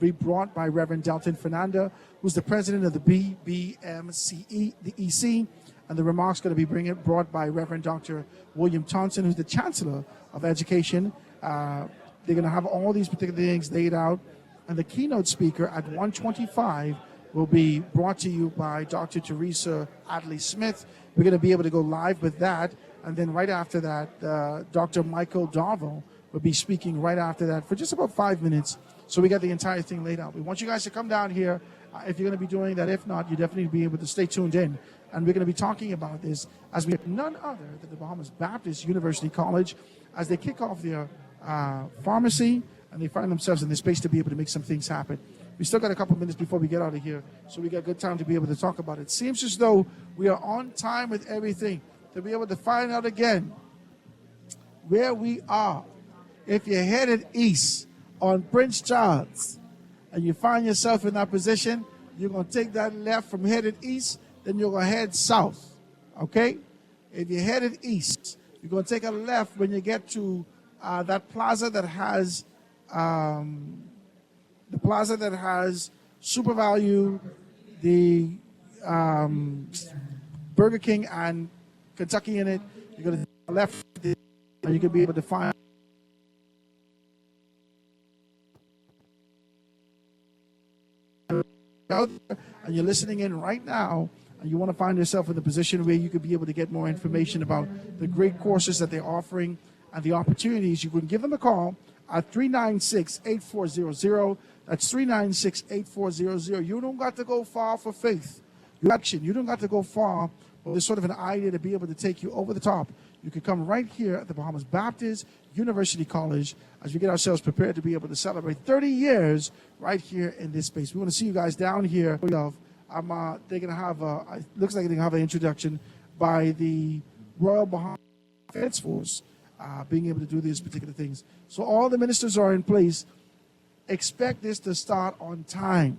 be brought by Reverend Delton Fernanda, who's the president of the BBMCE, the EC. And the remarks are going to be brought by Reverend Dr. William Thompson, who's the Chancellor of Education. They're going to have all these particular things laid out. And the keynote speaker at 1:25 will be brought to you by Dr. Teresa Adley Smith. We're going to be able to go live with that. And then right after that, Dr. Michael Darville will be speaking right after that for just about 5 minutes. So we got the entire thing laid out. We want you guys to come down here if you're going to be doing that. If not, you definitely be able to stay tuned in. And we're going to be talking about this as we have none other than the Bahamas Baptist University College as they kick off their pharmacy and they find themselves in the space to be able to make some things happen. We still got a couple minutes before we get out of here, so we got good time to be able to talk about it. Seems as though we are on time with everything to be able to find out again where we are. If you're headed east on Prince Charles and you find yourself in that position, you're going to take that left from headed east, then you're going to head south, okay? If you're headed east, you're going to take a left when you get to that plaza that has Super Value, the Burger King and Kentucky in it. You're going to take a left and you can be able to find out there, and you're listening in right now, and you want to find yourself in the position where you could be able to get more information about the great courses that they're offering and the opportunities, you can give them a call at 396-8400. That's 396-8400. You don't got to go far for faith. You don't got to go far. There's sort of an idea to be able to take you over the top. You can come right here at the Bahamas Baptist University College as we get ourselves prepared to be able to celebrate 30 years right here in this space. We want to see you guys down here. They're going to have, it looks like they're going to have an introduction by the Royal Bahamas Defense Force, being able to do these particular things. So all the ministers are in place. Expect this to start on time.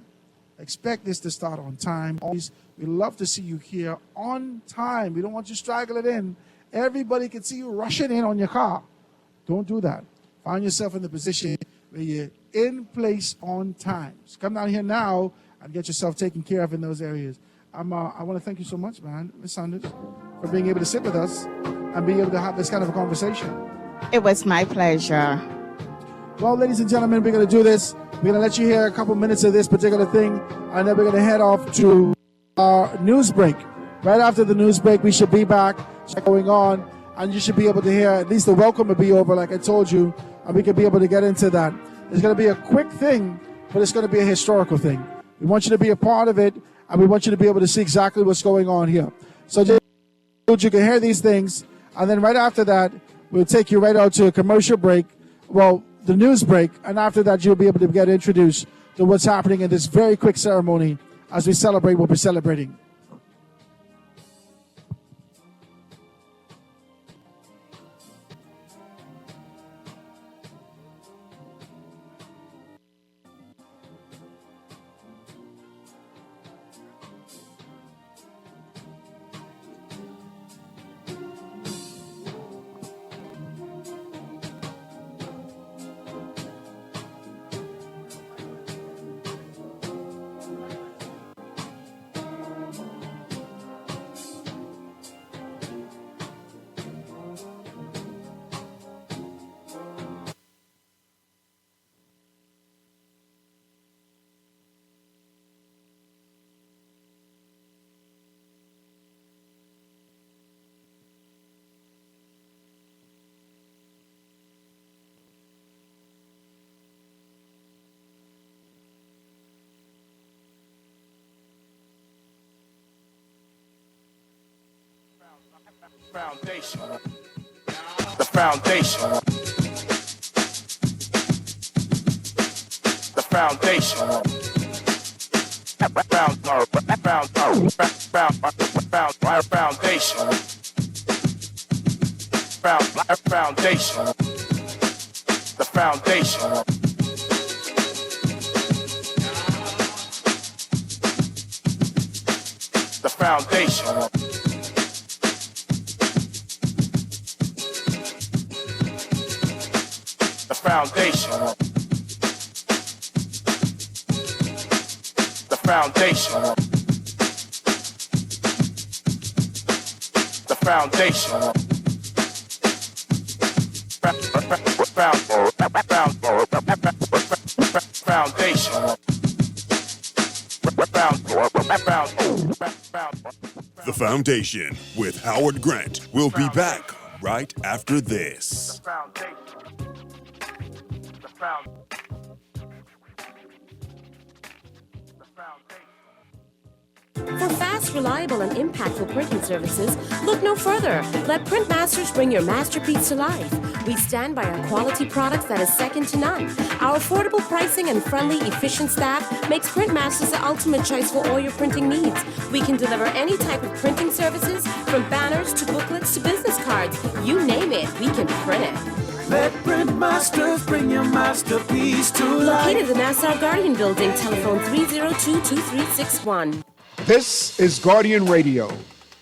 Expect this to start on time. Always, we love to see you here on time. We don't want you straggling in. Everybody can see you rushing in on your car. Don't do that. Find yourself in the position where you're in place on time. So come down here now and get yourself taken care of in those areas. I want to thank you so much, man, Ms. Sanders, for being able to sit with us and being able to have this kind of a conversation. It was my pleasure. Well, ladies and gentlemen, we're going to do this. We're going to let you hear a couple minutes of this particular thing, and then we're going to head off to our news break. Right after the news break, we should be back going on, and you should be able to hear, at least the welcome will be over, like I told you, and we can be able to get into that. It's going to be a quick thing, but it's going to be a historical thing. We want you to be a part of it, and we want you to be able to see exactly what's going on here. So just, you can hear these things, and then right after that, we'll take you right out to a commercial break. Well, the news break, and after that you'll be able to get introduced to what's happening in this very quick ceremony as we celebrate what we're celebrating. Foundation. The foundation. The foundation. Foundation. Foundation. The foundation. The foundation. Foundation. The foundation. The foundation. The Foundation with Howard Grant. We'll be back right after this. For fast, reliable, and impactful printing services, look no further. Let Printmasters bring your masterpiece to life. We stand by our quality products that is second to none. Our affordable pricing and friendly, efficient staff makes Printmasters the ultimate choice for all your printing needs. We can deliver any type of printing services, from banners to booklets to business cards. You name it, we can print it. Let Printmasters bring your masterpiece to life. Located in the Nassau Guardian Building, telephone 302-2361. This is Guardian Radio,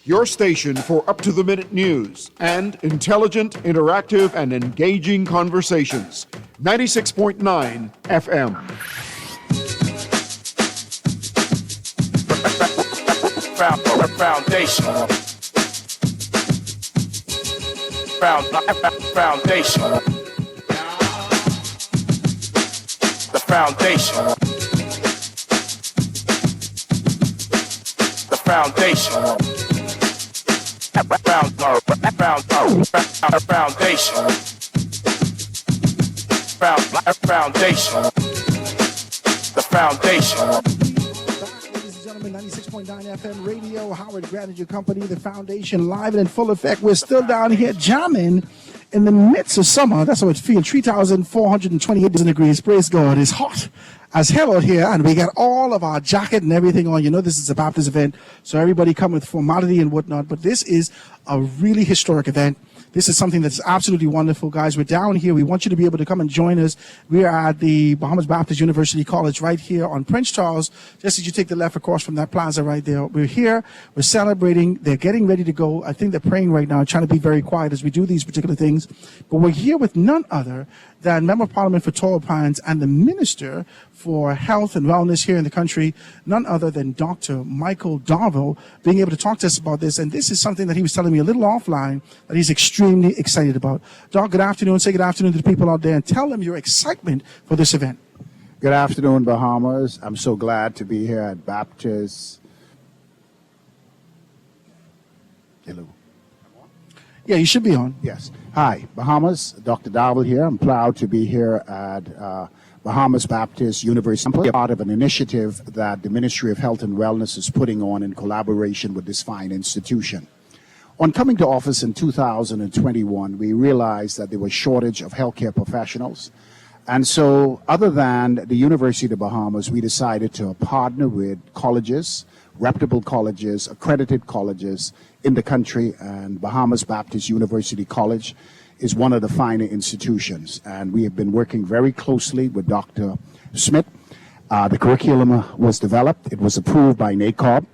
your station for up-to-the-minute news and intelligent, interactive, and engaging conversations. 96.9 FM. Foundation. foundation. The foundation. The foundation. Foundation. Foundation. The foundation. Ladies and gentlemen, 96.9 FM radio, Howard Grant and your company, the foundation, live and in full effect. We're still down here jamming in the midst of summer. That's how it feels. 3,428 degrees. Praise God. It's hot as hell out here, and we got all of our jacket and everything on. You know, this is a Baptist event, so everybody come with formality and whatnot, but this is a really historic event. This is something that's absolutely wonderful, guys. We're down here. We want you to be able to come and join us. We are at the Bahamas Baptist University College right here on Prince Charles, just as you take the left across from that plaza right there. We're here. We're celebrating. They're getting ready to go. I think they're praying right now, trying to be very quiet as we do these particular things. But we're here with none other than Member of Parliament for Tall Pines and the Minister for Health and Wellness here in the country, none other than Dr. Michael Darville, being able to talk to us about this. And this is something that he was telling me a little offline that he's extremely excited about. Doc, good afternoon. Say good afternoon to the people out there and tell them your excitement for this event. Good afternoon, Bahamas. I'm so glad to be here at Baptist. Hello. Yeah, you should be on. Yes. Hi, Bahamas. Dr. Darville here. I'm proud to be here at Bahamas Baptist University. I'm part of an initiative that the Ministry of Health and Wellness is putting on in collaboration with this fine institution. On coming to office in 2021, we realized that there was a shortage of healthcare professionals. And so, other than the University of the Bahamas, we decided to partner with colleges, reputable colleges, accredited colleges in the country, and Bahamas Baptist University College is one of the finer institutions. And we have been working very closely with Dr. Smith. The curriculum was developed. It was approved by NACOB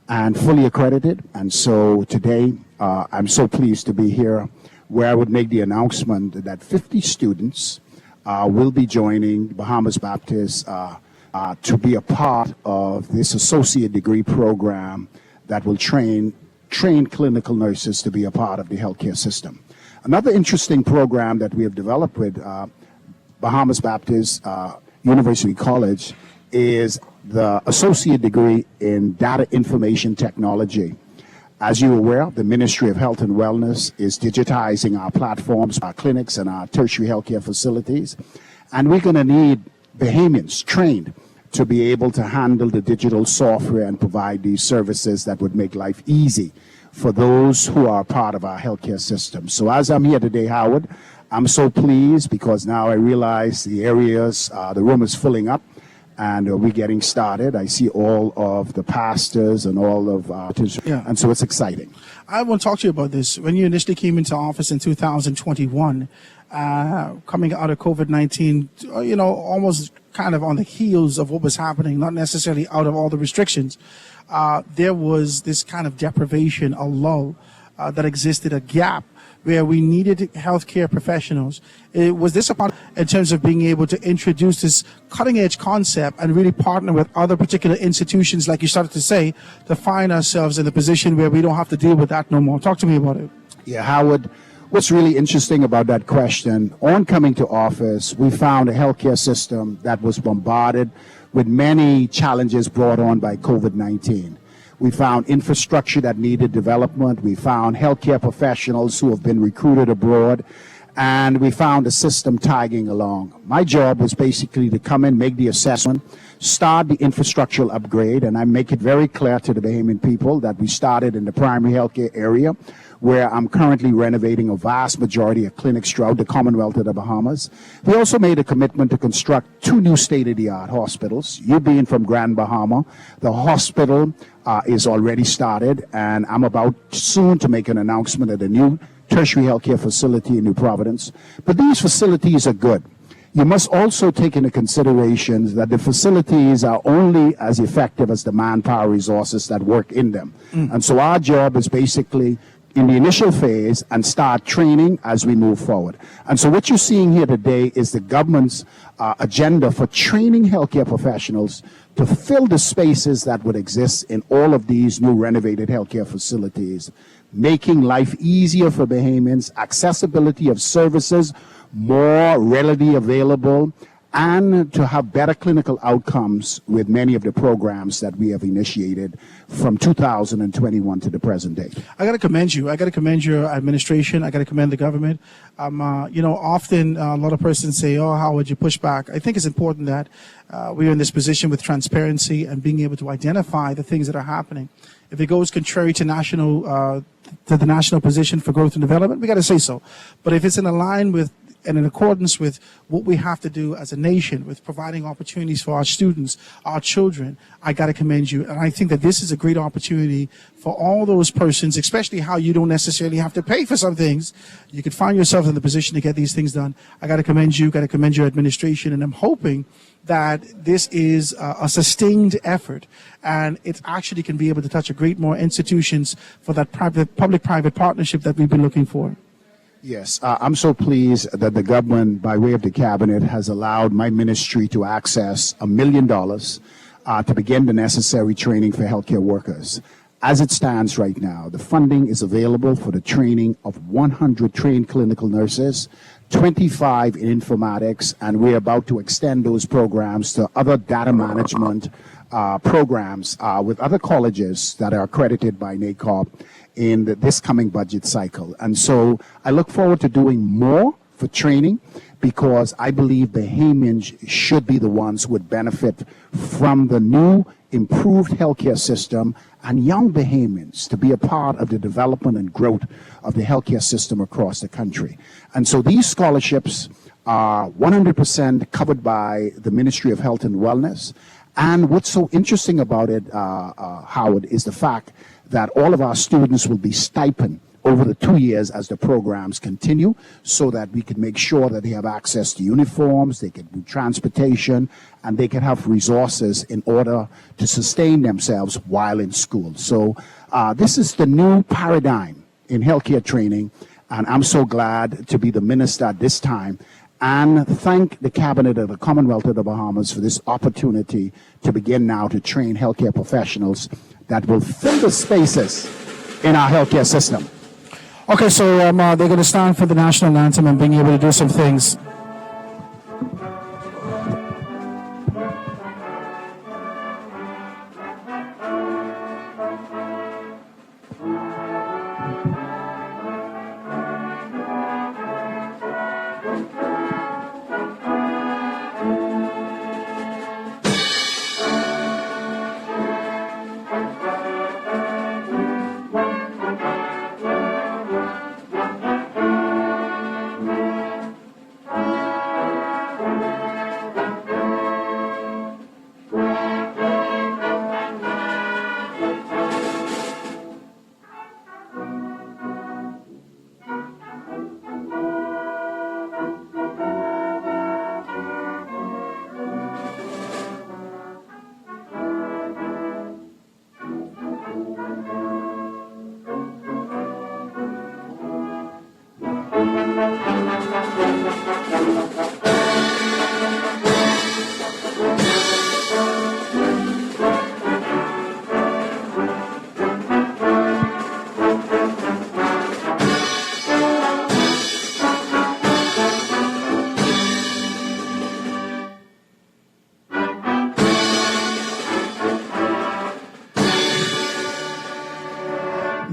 and fully accredited. And so today, I'm so pleased to be here where I would make the announcement that 50 students will be joining Bahamas Baptist to be a part of this associate degree program that will train clinical nurses to be a part of the healthcare system. Another interesting program that we have developed with Bahamas Baptist University College is the associate degree in data information technology. As you're aware, the Ministry of Health and Wellness is digitizing our platforms, our clinics, and our tertiary healthcare facilities. And we're going to need Bahamians trained to be able to handle the digital software and provide these services that would make life easy for those who are part of our healthcare system. So as I'm here today, Howard, I'm so pleased because now I realize the areas, the room is filling up, and we're getting started. I see all of the pastors and all of and so it's exciting. I want to talk to you about this. When you initially came into office in 2021, coming out of COVID-19, you know, almost kind of on the heels of what was happening, not necessarily out of all the restrictions, there was this kind of deprivation, a lull that existed, a gap where we needed healthcare professionals. Was this a part in terms of being able to introduce this cutting edge concept and really partner with other particular institutions, like you started to say, to find ourselves in the position where we don't have to deal with that no more? Talk to me about it. Yeah, Howard, what's really interesting about that question, on coming to office, we found a healthcare system that was bombarded with many challenges brought on by COVID-19. We found infrastructure that needed development. We found healthcare professionals who have been recruited abroad. And we found the system tagging along. My job was basically to come in, make the assessment, start the infrastructural upgrade, and I make it very clear to the Bahamian people that we started in the primary healthcare area, where I'm currently renovating a vast majority of clinics throughout the Commonwealth of the Bahamas. We also made a commitment to construct 2 new state-of-the-art hospitals. You being from Grand Bahama, the hospital is already started, and I'm about soon to make an announcement at a new tertiary healthcare facility in New Providence. But these facilities are good. You must also take into consideration that the facilities are only as effective as the manpower resources that work in them. And so our job is basically in the initial phase and start training as we move forward. And so what you're seeing here today is the government's agenda for training healthcare professionals to fill the spaces that would exist in all of these new renovated healthcare facilities, making life easier for Bahamians, accessibility of services more readily available, and to have better clinical outcomes with many of the programs that we have initiated from 2021 to the present day. I got to commend you. I got to commend your administration. I got to commend the government. Often a lot of persons say, "Oh, how would you push back?" I think it's important that we're in this position with transparency and being able to identify the things that are happening. If it goes contrary to the national position for growth and development, we got to say so. But if it's in line with and in accordance with what we have to do as a nation, with providing opportunities for our students, our children, I got to commend you. And I think that this is a great opportunity for all those persons, especially how you don't necessarily have to pay for some things. You could find yourself in the position to get these things done. I got to commend you, got to commend your administration, and I'm hoping that this is a sustained effort, and it actually can be able to touch a great more institutions for that public-private partnership that we've been looking for. Yes, I'm so pleased that the government, by way of the cabinet, has allowed my ministry to access $1 million to begin the necessary training for healthcare workers. As it stands right now, the funding is available for the training of 100 trained clinical nurses, 25 in informatics, and we're about to extend those programs to other data management programs with other colleges that are accredited by NACOP in this coming budget cycle. And so I look forward to doing more for training, because I believe Bahamians should be the ones who would benefit from the new improved healthcare system, and young Bahamians to be a part of the development and growth of the healthcare system across the country. And so these scholarships are 100% covered by the Ministry of Health and Wellness. And what's so interesting about it, Howard, is the fact that all of our students will be stipend over the 2 years as the programs continue, so that we can make sure that they have access to uniforms, they can do transportation, and they can have resources in order to sustain themselves while in school. So this is the new paradigm in healthcare training, and I'm so glad to be the minister at this time, and thank the Cabinet of the Commonwealth of the Bahamas for this opportunity to begin now to train healthcare professionals that will fill the spaces in our healthcare system. Okay, so they're going to stand for the national anthem and being able to do some things.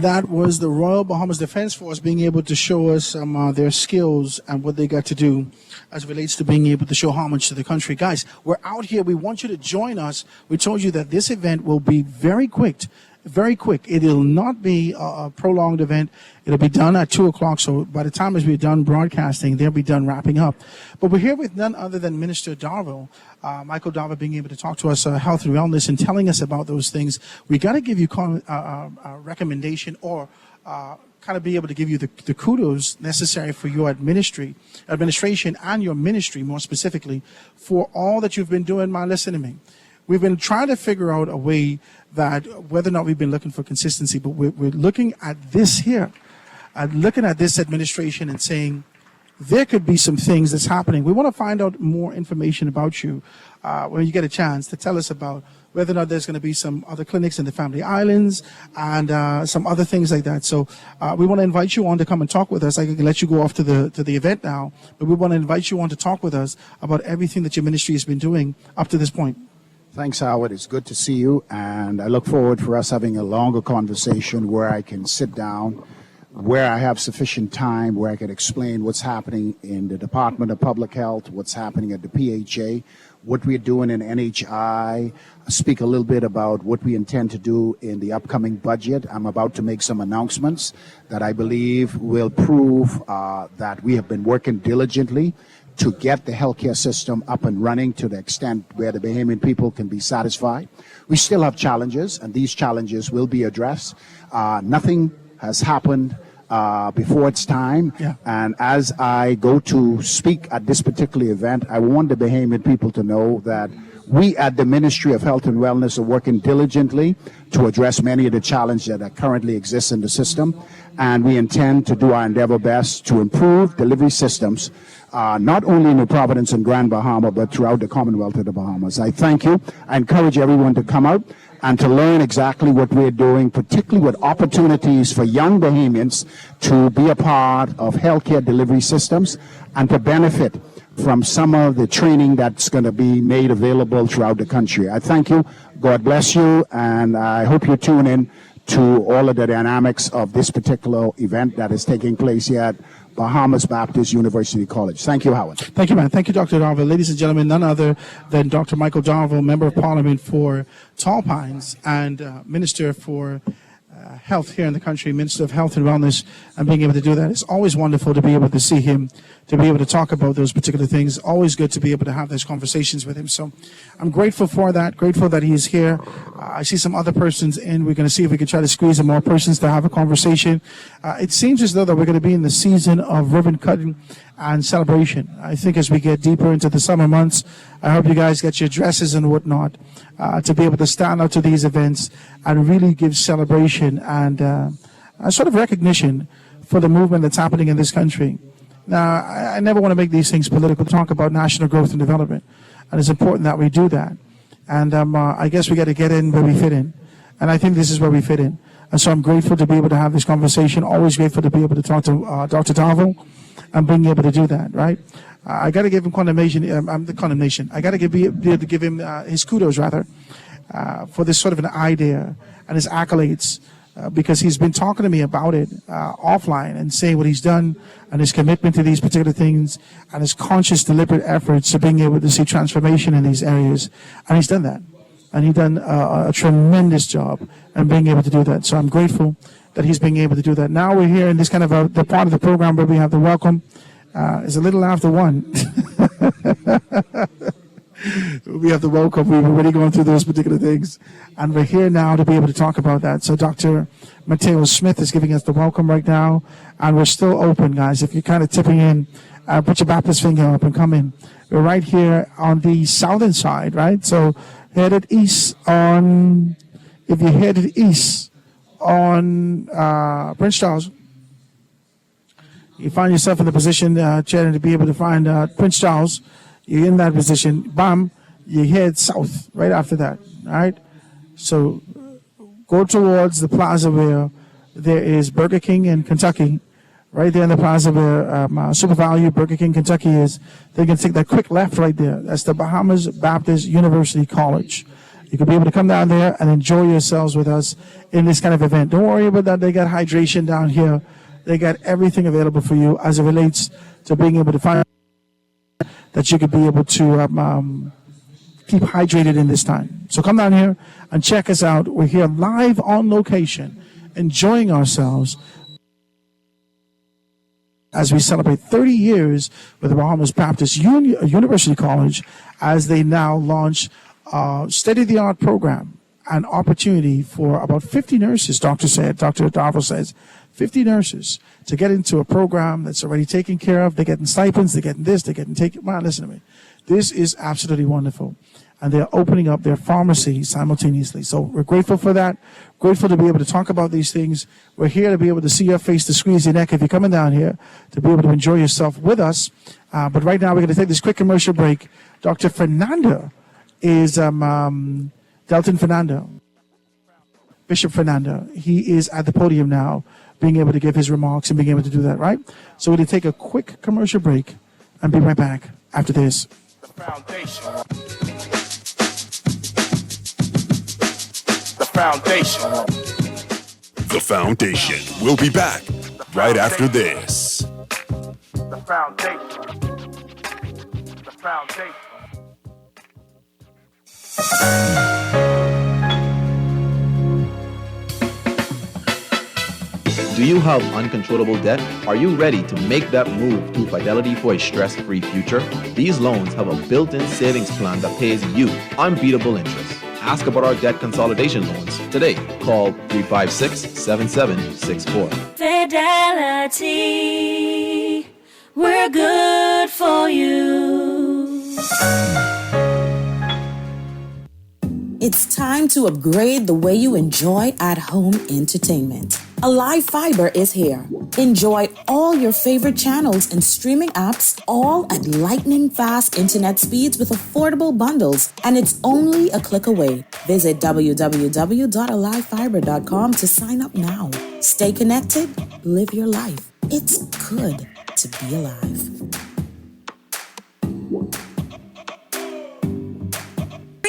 That was the Royal Bahamas Defense Force being able to show us their skills and what they got to do as it relates to being able to show homage to the country. Guys, we're out here. We want you to join us. We told you that this event will be very quick. Very quick. It'll not be a prolonged event. It'll be done at 2 o'clock. So by the time as we're done broadcasting, they'll be done wrapping up. But we're here with none other than Minister Darville, Michael Darville, being able to talk to us health and wellness and telling us about those things. We got to give you a recommendation, or kind of be able to give you the kudos necessary for your administration and your ministry, more specifically, for all that you've been doing. Listen to me. We've been trying to figure out a way that, whether or not we've been looking for consistency, but we're looking at this here. looking at this administration and saying, there could be some things that's happening. We want to find out more information about you when you get a chance to tell us about whether or not there's going to be some other clinics in the Family Islands and some other things like that. So we want to invite you on to come and talk with us. I can let you go off to the event now, but we want to invite you on to talk with us about everything that your ministry has been doing up to this point. Thanks, Howard. It's good to see you, and I look forward for us having a longer conversation where I can sit down, where I have sufficient time, where I can explain what's happening in the Department of Public Health, what's happening at the PHA, what we're doing in NHI, speak a little bit about what we intend to do in the upcoming budget. I'm about to make some announcements that I believe will prove that we have been working diligently to get the healthcare system up and running to the extent where the Bahamian people can be satisfied. We still have challenges, and these challenges will be addressed. Nothing has happened before its time. Yeah. And as I go to speak at this particular event, I want the Bahamian people to know that we at the Ministry of Health and Wellness are working diligently to address many of the challenges that currently exist in the system. And we intend to do our endeavor best to improve delivery systems, not only in the Providence and Grand Bahama, but throughout the Commonwealth of the Bahamas. I thank you. I encourage everyone to come out and to learn exactly what we're doing, particularly with opportunities for young Bahamians to be a part of healthcare delivery systems and to benefit from some of the training that's going to be made available throughout the country. I thank you. God bless you. And I hope you tune in to all of the dynamics of this particular event that is taking place here at Bahamas Baptist University College. Thank you, Howard. Thank you, man. Thank you, Dr. Darville. Ladies and gentlemen, none other than Dr. Michael Darville, Member of Parliament for Tall Pines and Minister for Health here in the country, Minister of Health and Wellness, and being able to do that. It's always wonderful to be able to see him, to be able to talk about those particular things. Always good to be able to have those conversations with him. So I'm grateful for that, grateful that he's here. I see some other persons in. We're going to see if we can try to squeeze in more persons to have a conversation. It seems as though that we're going to be in the season of ribbon cutting and celebration. I think as we get deeper into the summer months, I hope you guys get your dresses and whatnot to be able to stand out to these events and really give celebration and a sort of recognition for the movement that's happening in this country. Now, I never want to make these things political, talk about national growth and development, and it's important that we do that. And I guess we got to get in where we fit in, and I think this is where we fit in. And so I'm grateful to be able to have this conversation, always grateful to be able to talk to Dr. Darville and being able to do that, right? I got to give him condemnation. I got to be able to give him his kudos, rather, for this sort of an idea and his accolades, because he's been talking to me about it offline and saying what he's done and his commitment to these particular things and his conscious, deliberate efforts to being able to see transformation in these areas. And he's done that. And he's done a tremendous job in being able to do that. So I'm grateful that he's being able to do that. Now we're here in this kind of the part of the program where we have the welcome. It's a little after 1. We have the welcome. We've already gone through those particular things. And we're here now to be able to talk about that. So Dr. Mateo Smith is giving us the welcome right now. And we're still open, guys. If you're kind of tipping in, put your Baptist finger up and come in. We're right here on the southern side, right? So headed east on, if you're headed east on Prince Charles, you find yourself in the position, Chairman, to be able to find Prince Charles. You're in that position. Bam, you head south right after that. All right? So go towards the plaza where there is Burger King in Kentucky. Right there in the plaza where Super Value Burger King Kentucky is. They can take that quick left right there. That's the Bahamas Baptist University College. You can be able to come down there and enjoy yourselves with us in this kind of event. Don't worry about that. They got hydration down here. They got everything available for you as it relates to being able to find that you could be able to keep hydrated in this time. So come down here and check us out. We're here live on location, enjoying ourselves as we celebrate 30 years with the Bahamas Baptist University College as they now launch a state-of-the-art program and opportunity for about 50 nurses, Dr. Darville says, 50 nurses to get into a program that's already taken care of. They're getting stipends, they're getting this, they're getting taken. Man, listen to me. This is absolutely wonderful. and they're opening up their pharmacy simultaneously. So we're grateful for that. Grateful to be able to talk about these things. We're here to be able to see your face, to squeeze your neck if you're coming down here, to be able to enjoy yourself with us. But right now we're going to take this quick commercial break. Dr. Fernando is Delton Fernando, Bishop Fernando. He is at the podium now, being able to give his remarks and being able to do that, right? So we're going to take a quick commercial break and be right back after this. The foundation. The Foundation. We'll be back right after this. The foundation. The foundation. Do you have uncontrollable debt? Are you ready to make that move to Fidelity for a stress-free future? These loans have a built-in savings plan that pays you unbeatable interest. Ask about our debt consolidation loans today. Call 356-7764. Fidelity, we're good for you. It's time to upgrade the way you enjoy at-home entertainment. Alive Fiber is here. Enjoy all your favorite channels and streaming apps, all at lightning-fast internet speeds with affordable bundles, and it's only a click away. Visit www.alivefiber.com to sign up now. Stay connected, live your life. It's good to be alive.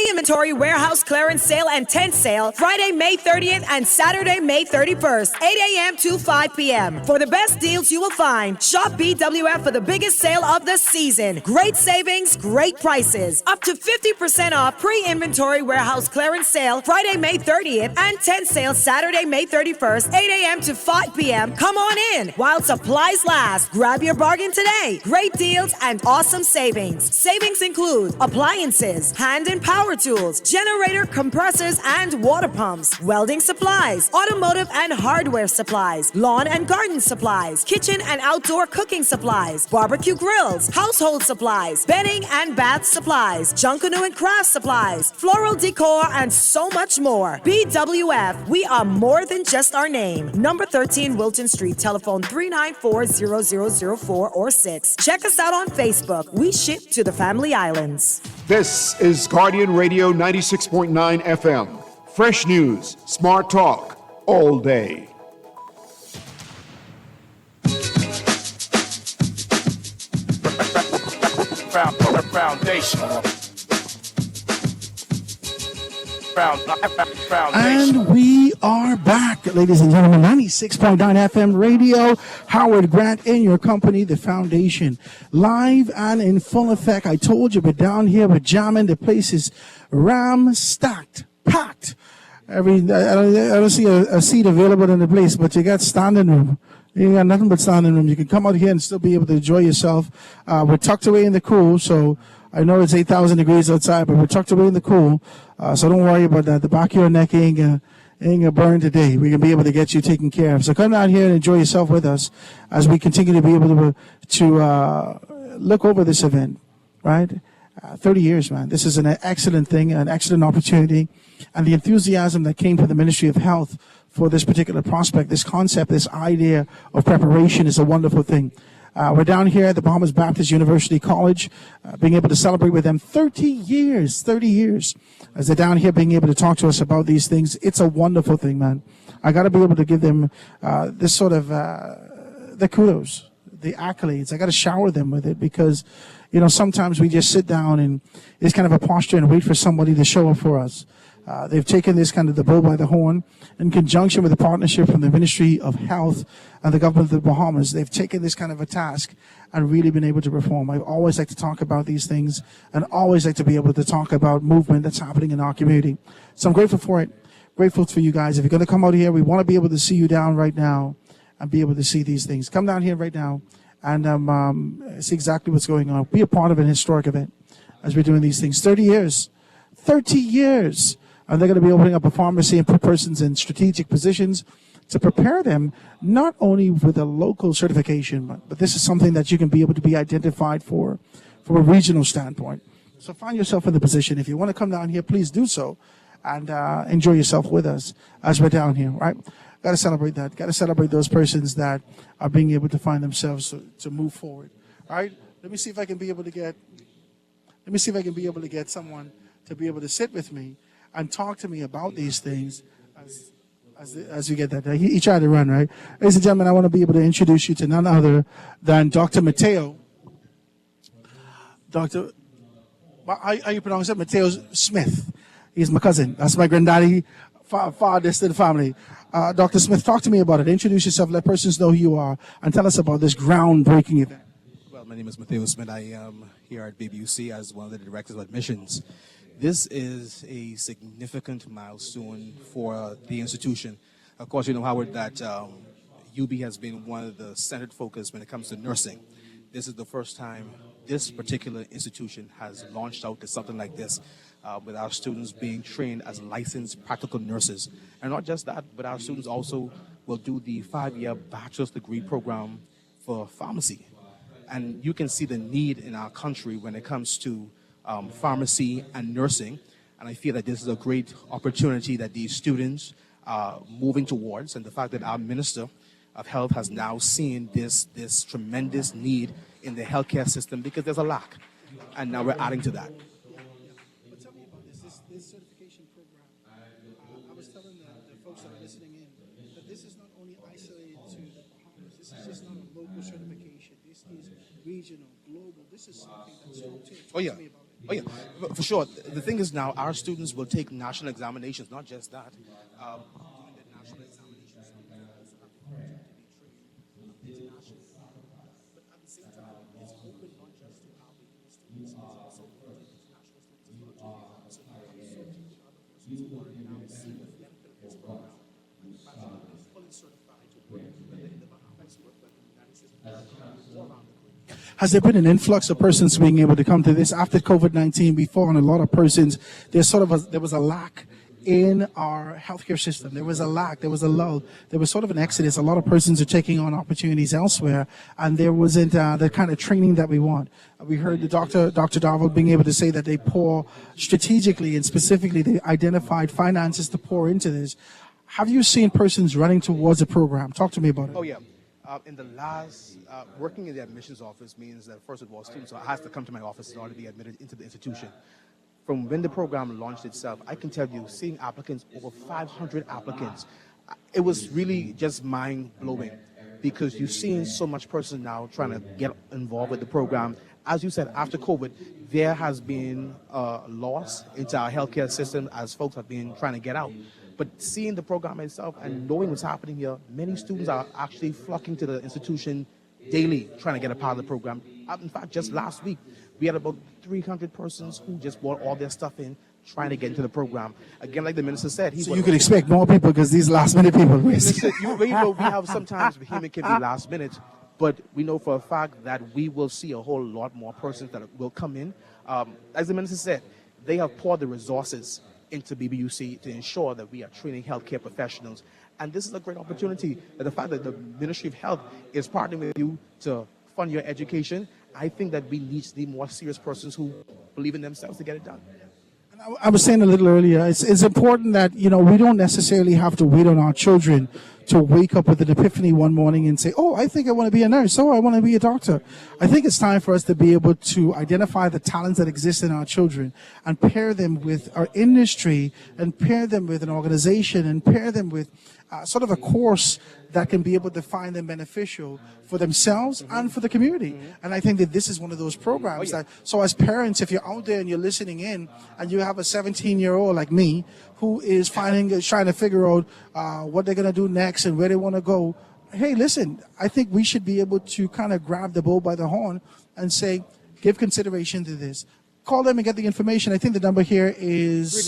Inventory warehouse clearance sale and tent sale Friday, May 30th and Saturday, May 31st, 8 a.m. to 5 p.m. For the best deals you will find, shop BWF for the biggest sale of the season. Great savings, great prices. Up to 50% off pre-inventory warehouse clearance sale Friday, May 30th and tent sale Saturday, May 31st, 8 a.m. to 5 p.m. Come on in while supplies last. Grab your bargain today. Great deals and awesome savings. Savings include appliances, hand and power tools, generator, compressors, and water pumps, welding supplies, automotive and hardware supplies, lawn and garden supplies, kitchen and outdoor cooking supplies, barbecue grills, household supplies, bedding and bath supplies, Junkanoo and craft supplies, floral decor, and so much more. BWF, we are more than just our name. Number 13 Wilton Street, telephone 394-0004 or 6. Check us out on Facebook. We ship to the Family Islands. This is Guardian Radio 96.9 FM. Fresh news, smart talk, all day. Foundation. And we are back, ladies and gentlemen. 96.9 FM radio. Howard Grant in your company, the Foundation. Live and in full effect. I told you, we're down here, we're jamming. The place is ram-stacked, packed. I don't see a seat available in the place, but you got standing room. You got nothing but standing room. You can come out here and still be able to enjoy yourself. We're tucked away in the cool, so I know it's 8,000 degrees outside, but we're tucked away in the cool. So don't worry about that. The back of your neck ain't gonna burn today. We're gonna be able to get you taken care of. So come down here and enjoy yourself with us as we continue to be able to look over this event, right? 30 years, man. This is an excellent thing, an excellent opportunity. And the enthusiasm that came from the Ministry of Health for this particular prospect, this concept, this idea of preparation is a wonderful thing. We're down here at the Bahamas Baptist University College, being able to celebrate with them 30 years, as they're down here being able to talk to us about these things. It's a wonderful thing, man. I got to be able to give them this sort of the kudos, the accolades. I got to shower them with it because, sometimes we just sit down and it's kind of a posture and wait for somebody to show up for us. They've taken this kind of the bull by the horn in conjunction with the partnership from the Ministry of Health and the government of the Bahamas. They've taken this kind of a task and really been able to perform. I always like to talk about these things and always like to be able to talk about movement that's happening in our community. So I'm grateful for it. Grateful for you guys. If you're going to come out here, we want to be able to see you down right now and be able to see these things. Come down here right now and see exactly what's going on. Be a part of an historic event as we're doing these things. 30 years. 30 years. And they're going to be opening up a pharmacy and put persons in strategic positions to prepare them not only with a local certification, but this is something that you can be able to be identified for from a regional standpoint. So find yourself in the position. If you want to come down here, please do so, and enjoy yourself with us as we're down here, right? Got to celebrate that. Got to celebrate those persons that are being able to find themselves to move forward. All right. Let me see if I can be able to get. Let me see if I can be able to get someone to be able to sit with me and talk to me about these things as we get that. He tried to run, right? Ladies and gentlemen, I want to be able to introduce you to none other than Dr. Mateo. How you pronounce it? Mateo Smith. He's my cousin. That's my granddaddy, farthest in the family. Dr. Smith, talk to me about it. Introduce yourself. Let persons know who you are, and tell us about this groundbreaking event. Well, my name is Mateo Smith. I am here at BBUC as one of the directors of admissions. This is a significant milestone for the institution. Of course, you know, Howard, that UB has been one of the centered focus when it comes to nursing. This is the first time this particular institution has launched out to something like this, with our students being trained as licensed practical nurses. And not just that, but our students also will do the 5-year bachelor's degree program for pharmacy. And you can see the need in our country when it comes to pharmacy and nursing. And I feel that this is a great opportunity that these students are moving towards. And the fact that our Minister of Health has now seen this tremendous need in the healthcare system, because there's a lack. And now we're adding to that. But tell me about this certification program. I was telling the folks that are listening in that this is not only isolated to the Bahamas. This is just not a local certification. This is regional, global. This is something that's so Oh, yeah. Oh, yeah. For sure. The thing is now our students will take national examinations, not just that. Doing the national examinations, they also have the opportunity to be trained internationally. But at the same time, it's open not just to our students, it's also open to international students as well. So now we have so many other persons who are now seeing the benefit of this program. And the fact that they're fully certified to work whether in the Bahamas, work whether in the United States, or around the globe. Has there been an influx of persons being able to come to this after COVID-19? Before, on a lot of persons, there was a lack in our healthcare system. There was a lack, there was a lull, there was sort of an exodus. A lot of persons are taking on opportunities elsewhere, and there wasn't the kind of training that we want. We heard the Dr. Darville being able to say that they pour strategically and specifically, they identified finances to pour into this. Have you seen persons running towards a program? Talk to me about it. Oh, yeah. In the last, working in the admissions office means that, first of all, students have to come to my office in order to be admitted into the institution. From when the program launched itself, I can tell you, seeing applicants, over 500 applicants, it was really just mind-blowing, because you're seeing so much person now trying to get involved with the program. As you said, after COVID, there has been a loss into our healthcare system as folks have been trying to get out. But seeing the program itself and knowing what's happening here, many students are actually flocking to the institution daily trying to get a part of the program. In fact, just last week, we had about 300 persons who just brought all their stuff in, trying to get into the program. Again, like the minister said, so you could expect more people because these last-minute people. Listen, we have sometimes human can be last minute, but we know for a fact that we will see a whole lot more persons that will come in. As the minister said, they have poured the resources into BBUC to ensure that we are training healthcare professionals. And this is a great opportunity. And the fact that the Ministry of Health is partnering with you to fund your education, I think that we need more serious persons who believe in themselves to get it done. I was saying a little earlier, it's important that, we don't necessarily have to wait on our children to wake up with an epiphany one morning and say, oh, I think I want to be a nurse. Oh, I want to be a doctor. I think it's time for us to be able to identify the talents that exist in our children and pair them with our industry and pair them with an organization and pair them with sort of a course that can be able to find them beneficial for themselves and for the community. And I think that this is one of those programs that, so as parents, if you're out there and you're listening in and you have a 17-year-old like me who is trying to figure out what they're going to do next and where they want to go, hey, listen, I think we should be able to kind of grab the bull by the horn and say, give consideration to this. Call them and get the information. I think the number here is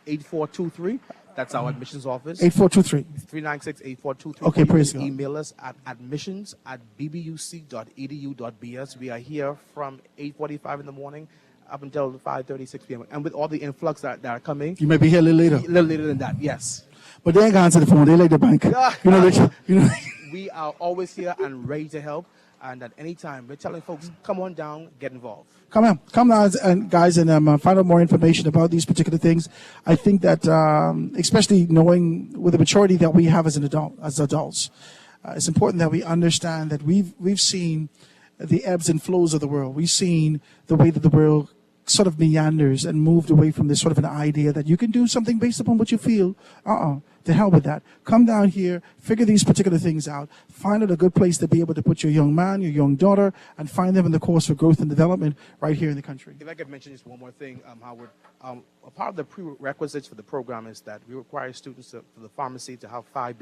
396-8423. That's our admissions office. 8423. 396-8423. Okay, praise God. Email us at admissions@bbuc.edu.bs. We are here from 8:45 in the morning up until 5:36 p.m. And with all the influx that are coming. You may be here a little later. A little later than that, yes. But they ain't gonna answer the phone. They like the bank. We are always here and ready to help. And at any time, we're telling folks, come on down, get involved. Come on, and guys, and find out more information about these particular things. I think that, especially knowing with the maturity that we have as adults, it's important that we understand that we've seen the ebbs and flows of the world. We've seen the way that the world sort of meanders and moved away from this sort of an idea that you can do something based upon what you feel. To hell with that. Come down here, figure these particular things out, find out a good place to be able to put your young man, your young daughter, and find them in the course for growth and development right here in the country. If I could mention just one more thing, Howard. A part of the prerequisites for the program is that we require students for the pharmacy to have 6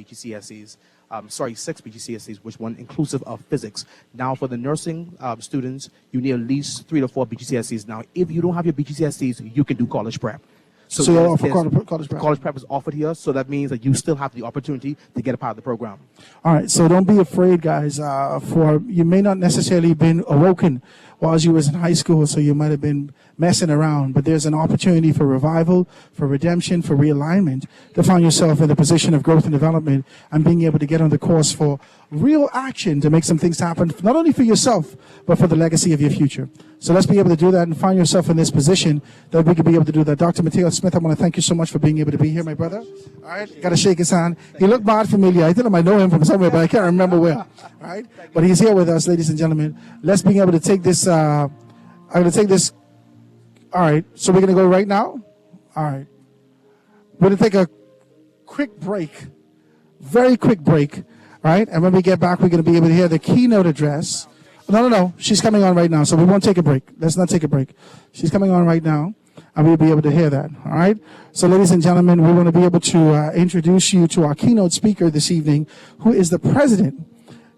BGCSEs, which one inclusive of physics. Now, for the nursing students, you need at least 3 to 4 BGCSEs. Now, if you don't have your BGCSEs, you can do college prep. So you're offer college prep. College prep is offered here, so that means that you still have the opportunity to get a part of the program. All right, so don't be afraid, guys. You may not necessarily been awoken while you was in high school, so you might have been messing around, but there's an opportunity for revival, for redemption, for realignment, to find yourself in a position of growth and development and being able to get on the course for real action to make some things happen, not only for yourself, but for the legacy of your future. So let's be able to do that and find yourself in this position that we can be able to do that. Dr. Mateo Smith, I want to thank you so much for being able to be here, my brother. All right, got to shake his hand. He looked bad familiar. I think I might know him from somewhere, but I can't remember where. All right, but he's here with us, ladies and gentlemen. Let's be able to take this. I'm going to take this. All right, so we're going to go right now. All right, we're going to take a quick break, very quick break. All right, and when we get back, we're going to be able to hear the keynote address. No. She's coming on right now, so we won't take a break. Let's not take a break. She's coming on right now, and we'll be able to hear that. All right? So, ladies and gentlemen, we want to be able to introduce you to our keynote speaker this evening, who is the president.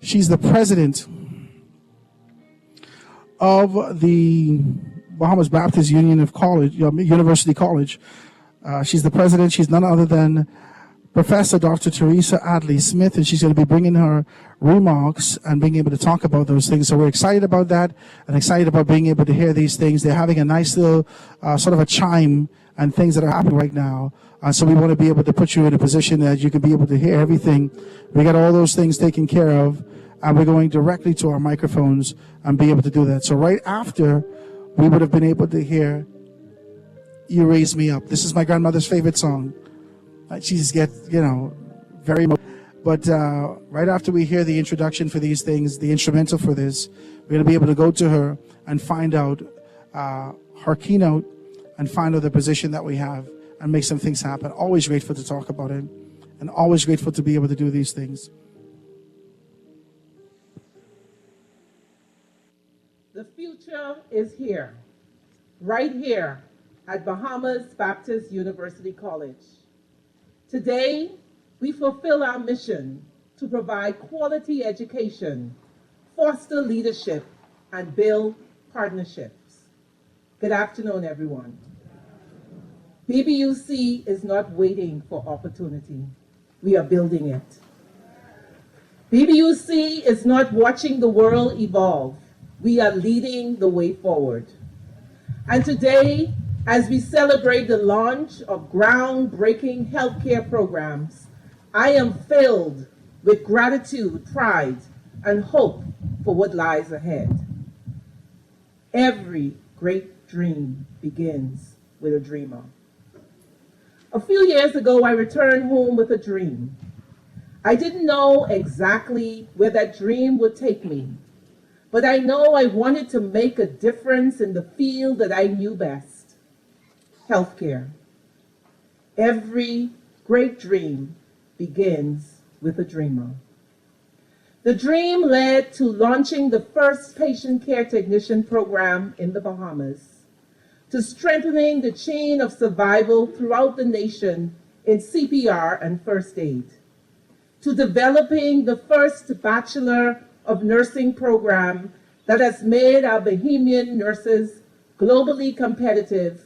She's the president of the Bahamas Baptist Union of College, University College. She's the president. She's none other than Professor Dr. Teresa Adley Smith, and she's going to be bringing her remarks and being able to talk about those things. So we're excited about that and excited about being able to hear these things. They're having a nice little sort of a chime and things that are happening right now. So we want to be able to put you in a position that you can be able to hear everything. We got all those things taken care of, and we're going directly to our microphones and be able to do that. So right after, we would have been able to hear You Raise Me Up. This is my grandmother's favorite song. She just gets, very but right after we hear the introduction for these things, the instrumental for this, we're going to be able to go to her and find out her keynote and find out the position that we have and make some things happen. Always grateful to talk about it and always grateful to be able to do these things. The future is here, right here at Bahamas Baptist University College. Today, we fulfill our mission to provide quality education, foster leadership, and build partnerships. Good afternoon, everyone. BBUC is not waiting for opportunity. We are building it. BBUC is not watching the world evolve. We are leading the way forward. And today, as we celebrate the launch of groundbreaking healthcare programs, I am filled with gratitude, pride, and hope for what lies ahead. Every great dream begins with a dreamer. A few years ago, I returned home with a dream. I didn't know exactly where that dream would take me, but I know I wanted to make a difference in the field that I knew best, healthcare. Every great dream begins with a dreamer. The dream led to launching the first patient care technician program in the Bahamas, to strengthening the chain of survival throughout the nation in CPR and first aid, to developing the first Bachelor of Nursing program that has made our Bahamian nurses globally competitive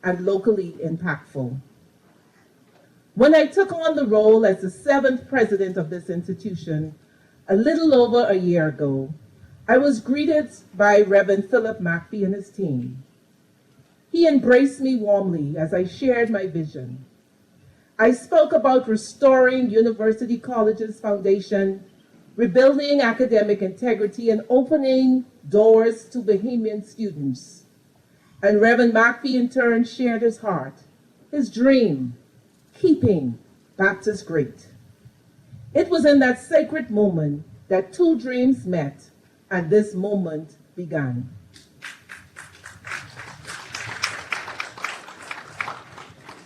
and locally impactful. When I took on the role as the 7th president of this institution, a little over a year ago, I was greeted by Reverend Philip McPhee and his team. He embraced me warmly as I shared my vision. I spoke about restoring University College's foundation, rebuilding academic integrity, and opening doors to Bahamian students And Reverend McPhee in turn shared his heart, his dream, keeping Baptist great. It was in that sacred moment that two dreams met and this moment began.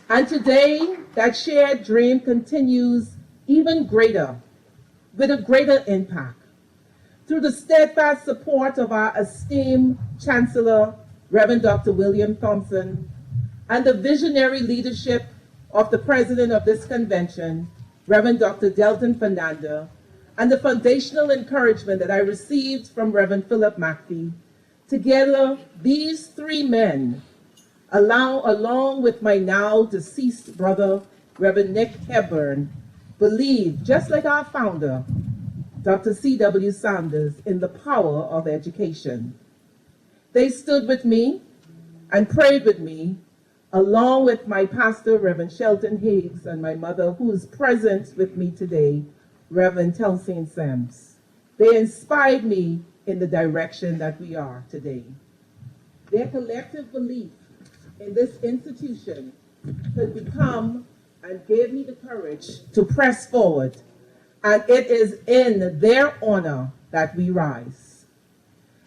And today, that shared dream continues even greater, with a greater impact. Through the steadfast support of our esteemed Chancellor, Reverend Dr. William Thompson, and the visionary leadership of the President of this convention, Reverend Dr. Delton Fernanda, and the foundational encouragement that I received from Reverend Philip McPhee, together, these three men, along with my now deceased brother, Reverend Nick Hepburn, believe, just like our founder, Dr. C.W. Sanders, in the power of education. They stood with me and prayed with me, along with my pastor, Reverend Shelton Higgs, and my mother, who is present with me today, Reverend Telsine Sams. They inspired me in the direction that we are today. Their collective belief in this institution could become and gave me the courage to press forward, and it is in their honor that we rise.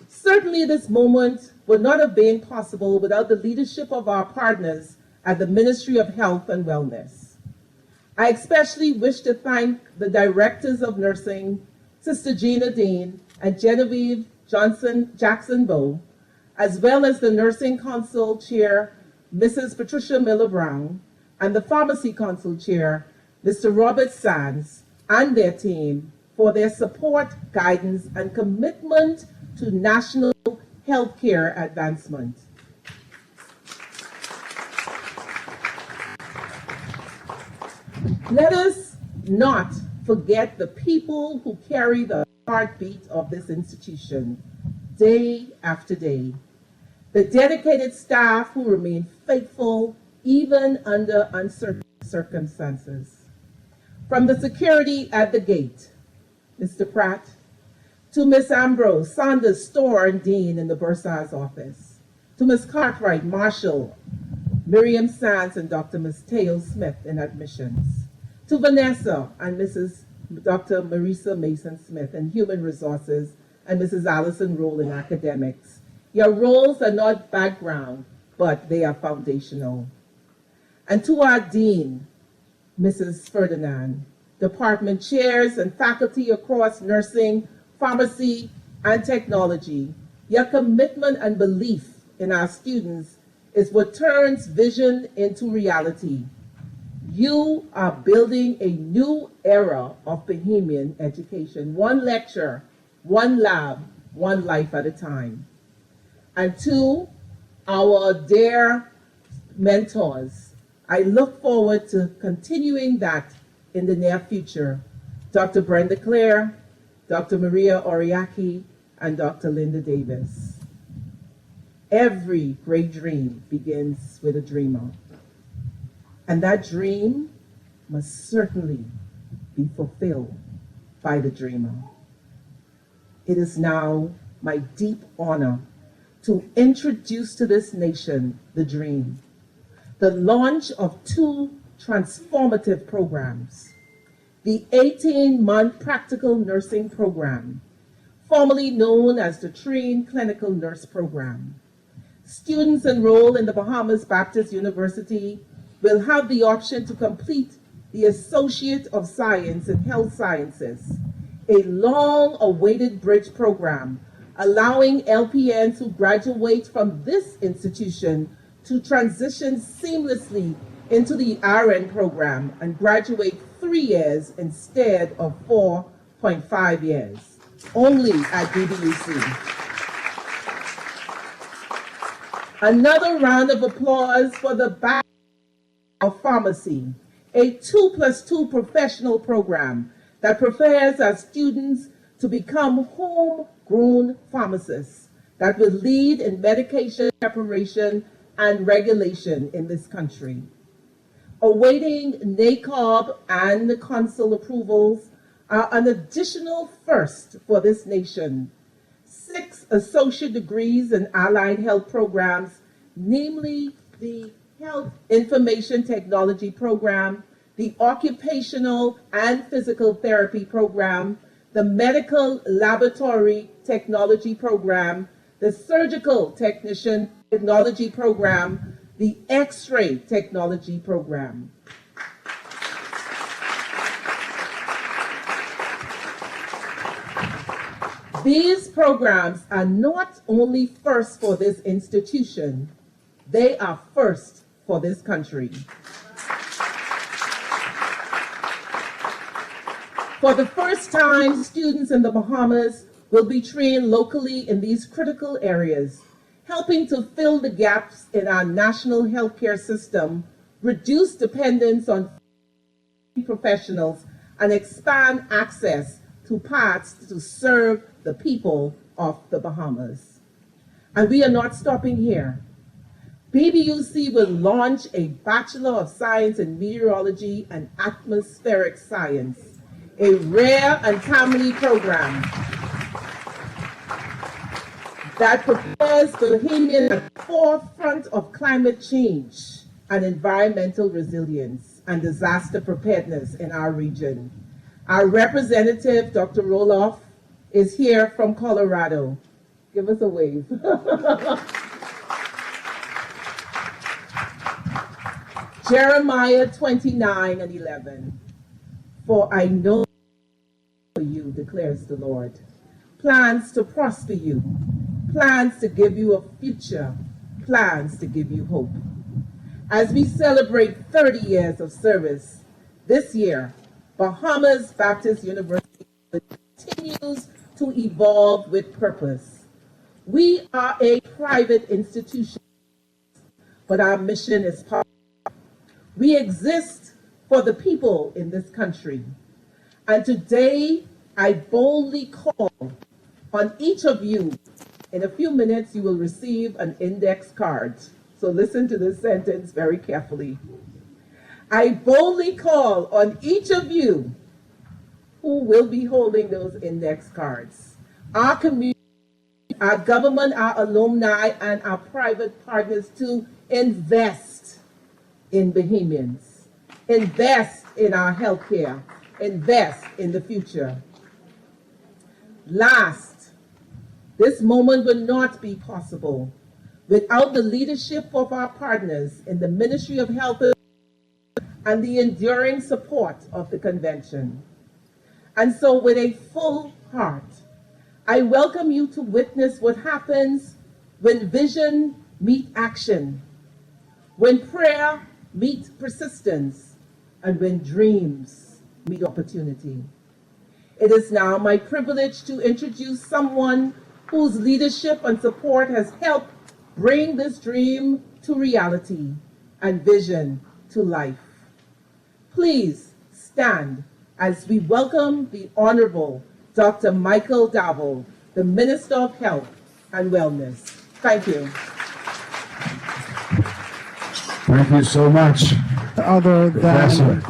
Certainly this moment would not have been possible without the leadership of our partners at the Ministry of Health and Wellness. I especially wish to thank the Directors of Nursing, Sister Gina Dean and Genevieve Jackson-Bowe, as well as the Nursing Council Chair, Mrs. Patricia Miller-Brown, and the Pharmacy Council Chair, Mr. Robert Sands, and their team for their support, guidance, and commitment to national healthcare advancement. Let us not forget the people who carry the heartbeat of this institution day after day. The dedicated staff who remain faithful even under uncertain circumstances. From the security at the gate, Mr. Pratt, to Miss Ambrose, Saunders, Store, and Dean in the Bursar's office, to Miss Cartwright, Marshall, Miriam Sands, and Dr. Mateo Smith in admissions, to Vanessa and Mrs. Dr. Marisa Mason-Smith in human resources, and Mrs. Allison Roll in academics. Your roles are not background, but they are foundational. And to our Dean, Mrs. Ferdinand, department chairs and faculty across nursing, pharmacy, and technology, your commitment and belief in our students is what turns vision into reality. You are building a new era of Bahamian education, one lecture, one lab, one life at a time. And to our dear mentors, I look forward to continuing that in the near future. Dr. Brenda Clare, Dr. Maria Oriaki, and Dr. Linda Davis. Every great dream begins with a dreamer. And that dream must certainly be fulfilled by the dreamer. It is now my deep honor to introduce to this nation the dream, the launch of two transformative programs, the 18-month Practical Nursing Program, formerly known as the Trine Clinical Nurse Program. Students enrolled in the Bahamas Baptist University will have the option to complete the Associate of Science in Health Sciences, a long-awaited bridge program allowing LPNs who graduate from this institution to transition seamlessly into the RN program and graduate 3 years instead of 4.5 years, only at BBUC. Another round of applause for the Bachelor of Pharmacy, a 2+2 professional program that prepares our students to become homegrown pharmacists that will lead in medication preparation and regulation in this country. Awaiting NACOB and the Council approvals are an additional first for this nation. 6 associate degrees in allied health programs namely the Health Information Technology Program, the Occupational and Physical Therapy Program, the Medical Laboratory Technology Program, the Surgical Technician Technology Program, the X-ray Technology Program. These programs are not only first for this institution, they are first for this country. For the first time, students in the Bahamas will be trained locally in these critical areas, helping to fill the gaps in our national healthcare system, reduce dependence on professionals, and expand access to paths to serve the people of the Bahamas. And we are not stopping here. BBUC will launch a Bachelor of Science in Meteorology and Atmospheric Science, a rare and timely program that prepares Bahamians at the forefront of climate change and environmental resilience and disaster preparedness in our region. Our representative, Dr. Roloff, is here from Colorado. Give us a wave. Jeremiah 29:11. For I know you, declares the Lord, plans to prosper you, plans to give you a future, plans to give you hope. As we celebrate 30 years of service, this year, Bahamas Baptist University continues to evolve with purpose. We are a private institution, but our mission is powerful. We exist for the people in this country. And today, I boldly call on each of you. In a few minutes, you will receive an index card. So listen to this sentence very carefully. I boldly call on each of you who will be holding those index cards, our community, our government, our alumni, and our private partners to invest in Bahamians, invest in our healthcare, invest in the future. Last, this moment would not be possible without the leadership of our partners in the Ministry of Health and the enduring support of the convention. And so with a full heart, I welcome you to witness what happens when vision meets action, when prayer meets persistence, and when dreams meet opportunity. It is now my privilege to introduce someone whose leadership and support has helped bring this dream to reality and vision to life. Please stand as we welcome the Honorable Dr. Michael Dowell, the Minister of Health and Wellness. Thank you. Thank you so much. Other than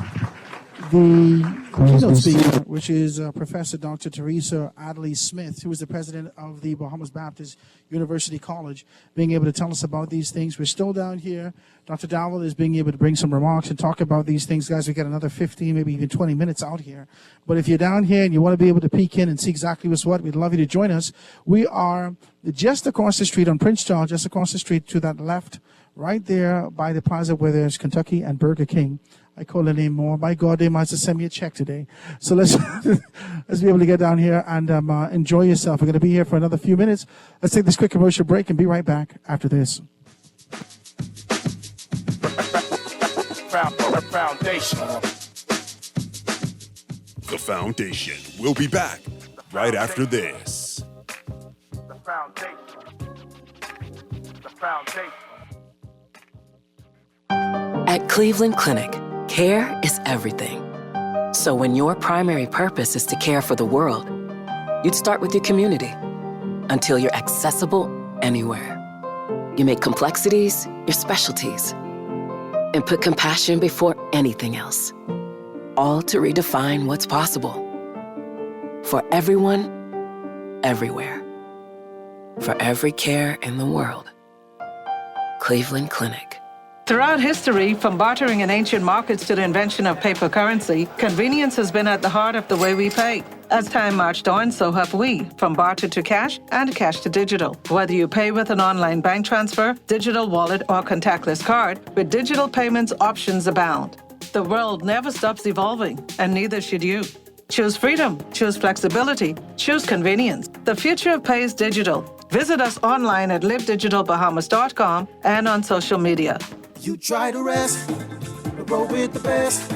the Please keynote be speaker, seated. which is Professor Dr. Teresa Adley Smith, who is the president of the Bahamas Baptist University College, being able to tell us about these things. We're still down here. Dr. Dowell is being able to bring some remarks and talk about these things. Guys, we got another 15, maybe even 20 minutes out here. But if you're down here and you want to be able to peek in and see exactly what's what, we'd love you to join us. We are just across the street on Prince Charles, just across the street to that left, right there by the plaza where there's Kentucky and Burger King. I call the name more. My God, they might have sent me a check today. So let's let's be able to get down here and enjoy yourself. We're going to be here for another few minutes. Let's take this quick commercial break and be right back after this. Foundation. The Foundation. We'll be back right after this. The Foundation. The Foundation. At Cleveland Clinic, care is everything. So when your primary purpose is to care for the world, you'd start with your community until you're accessible anywhere. You make complexities your specialties and put compassion before anything else, all to redefine what's possible. For everyone, everywhere. For every care in the world. Cleveland Clinic. Throughout history, from bartering in ancient markets to the invention of paper currency, convenience has been at the heart of the way we pay. As time marched on, so have we, from barter to cash and cash to digital. Whether you pay with an online bank transfer, digital wallet, or contactless card, with digital payments, options abound. The world never stops evolving, and neither should you. Choose freedom, choose flexibility, choose convenience. The future of pay is digital. Visit us online at livedigitalbahamas.com and on social media. You try to rest, roll with the best.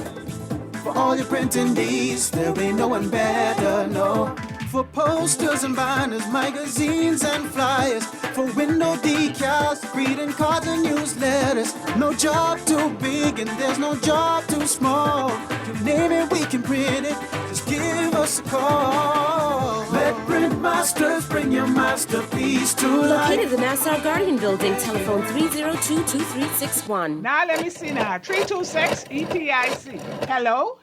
For all your printing needs, there ain't no one better, no. For posters and banners, magazines and flyers. For window decals, greeting cards and newsletters. No job too big and there's no job too small. You name it, we can print it. Just give us a call. Let Print Masters bring your masterpiece to life. Located in the Nassau Guardian Building, telephone 302-2361. Now let me see now. 326 ETIC. Hello?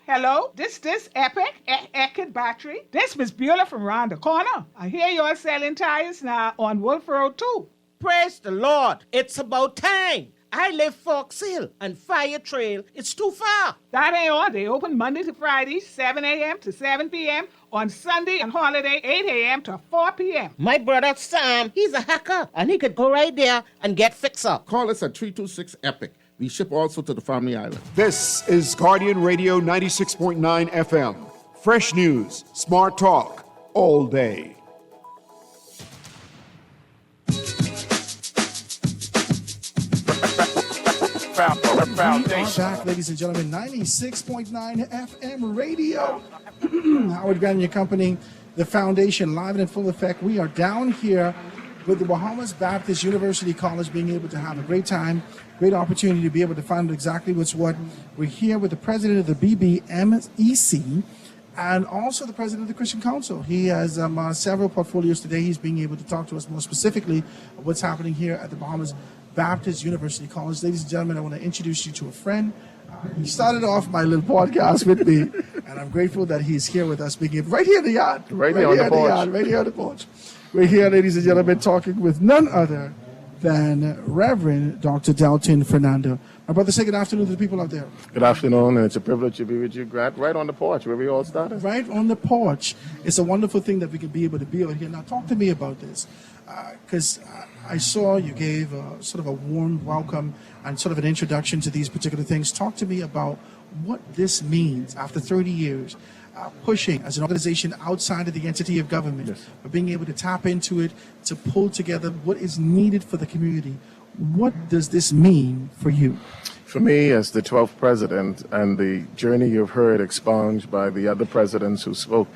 This Epic Eckert Battery. This Miss Beulah from round the corner. I hear you're selling tires now on Wolf Road too. Praise the Lord. It's about time. I live Fox Hill and Fire Trail. It's too far. That ain't all. They open Monday to Friday, 7 a.m. to 7 p.m. On Sunday and holiday, 8 a.m. to 4 p.m. My brother Sam, he's a hacker, and he could go right there and get fixed up. Call us at 326 EPIC. We ship also to the Family Island. This is Guardian Radio 96.9 FM. Fresh news, smart talk, all day. Back, ladies and gentlemen, 96.9 FM radio. Howard Grant and your company, the foundation, live and in full effect. We are down here with the Bahamas Baptist University College, being able to have a great time, great opportunity to be able to find out exactly what's what. We're here with the president of the BBMEC and also the president of the Christian Council. He has several portfolios today. He's being able to talk to us more specifically of what's happening here at the Bahamas Baptist University College. Ladies and gentlemen, I want to introduce you to a friend. He started off my little podcast with me, and I'm grateful that he's here with us, being right here in the yard. Right here on the porch. We're here, ladies and gentlemen, talking with none other than Reverend Dr. Dalton Fernando. My brother, say good afternoon to the people out there. Good afternoon, and it's a privilege to be with you, Grant, right on the porch where we all started. Right on the porch. It's a wonderful thing that we can be able to be out here. Now, talk to me about this, because I saw you gave sort of a warm welcome and sort of an introduction to these particular things. Talk to me about what this means after 30 years, pushing as an organization outside of the entity of government, Yes. but being able to tap into it, to pull together what is needed for the community. What does this mean for you? For me, as the 12th president, and the journey you've heard expunged by the other presidents who spoke,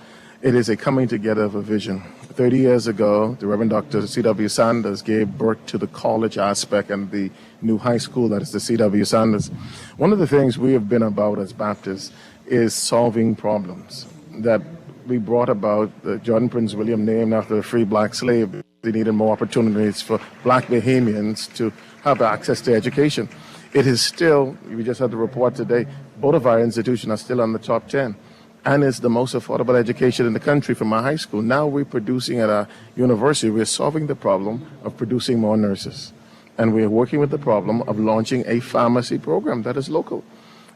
it is a coming together of a vision. 30 years ago, the Reverend Dr. C.W. Sanders gave birth to the college aspect and the new high school, that is the C.W. Sanders. One of the things we have been about as Baptists is solving problems that we brought about. The Jordan Prince William, named after a free black slave. They needed more opportunities for black Bahamians to have access to education. It is still, we just had the report today, both of our institutions are still on the top 10. And it's the most affordable education in the country from our high school. Now we're producing at our university, we're solving the problem of producing more nurses. And we're working with the problem of launching a pharmacy program that is local.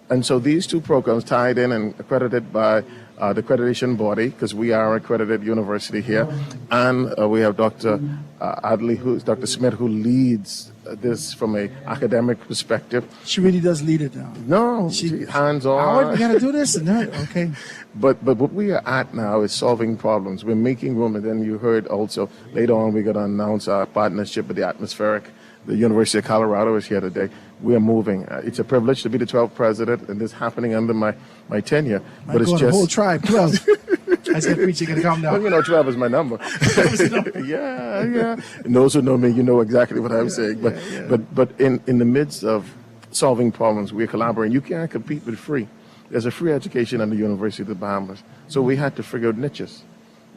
And so these two programs tied in and accredited by the accreditation body, because we are an accredited university here, and we have Dr. Adley, Dr. Smith, who leads this from an academic perspective. She really does lead it now. No, hands-on. Howard, we got to do this. No, okay. But what we are at now is solving problems. We're making room, and then you heard also later on we're going to announce our partnership with the Atmospheric. The University of Colorado is here today. We are moving. It's a privilege to be the 12th president, and this happening under my tenure. But it's just the whole tribe, 12. I said, preacher, gonna calm down. Well, 12 is my number. Yeah. And those who know me, you know exactly what I'm saying. But in the midst of solving problems, we're collaborating. You can't compete with free. There's a free education at the University of the Bahamas. So we had to figure out niches.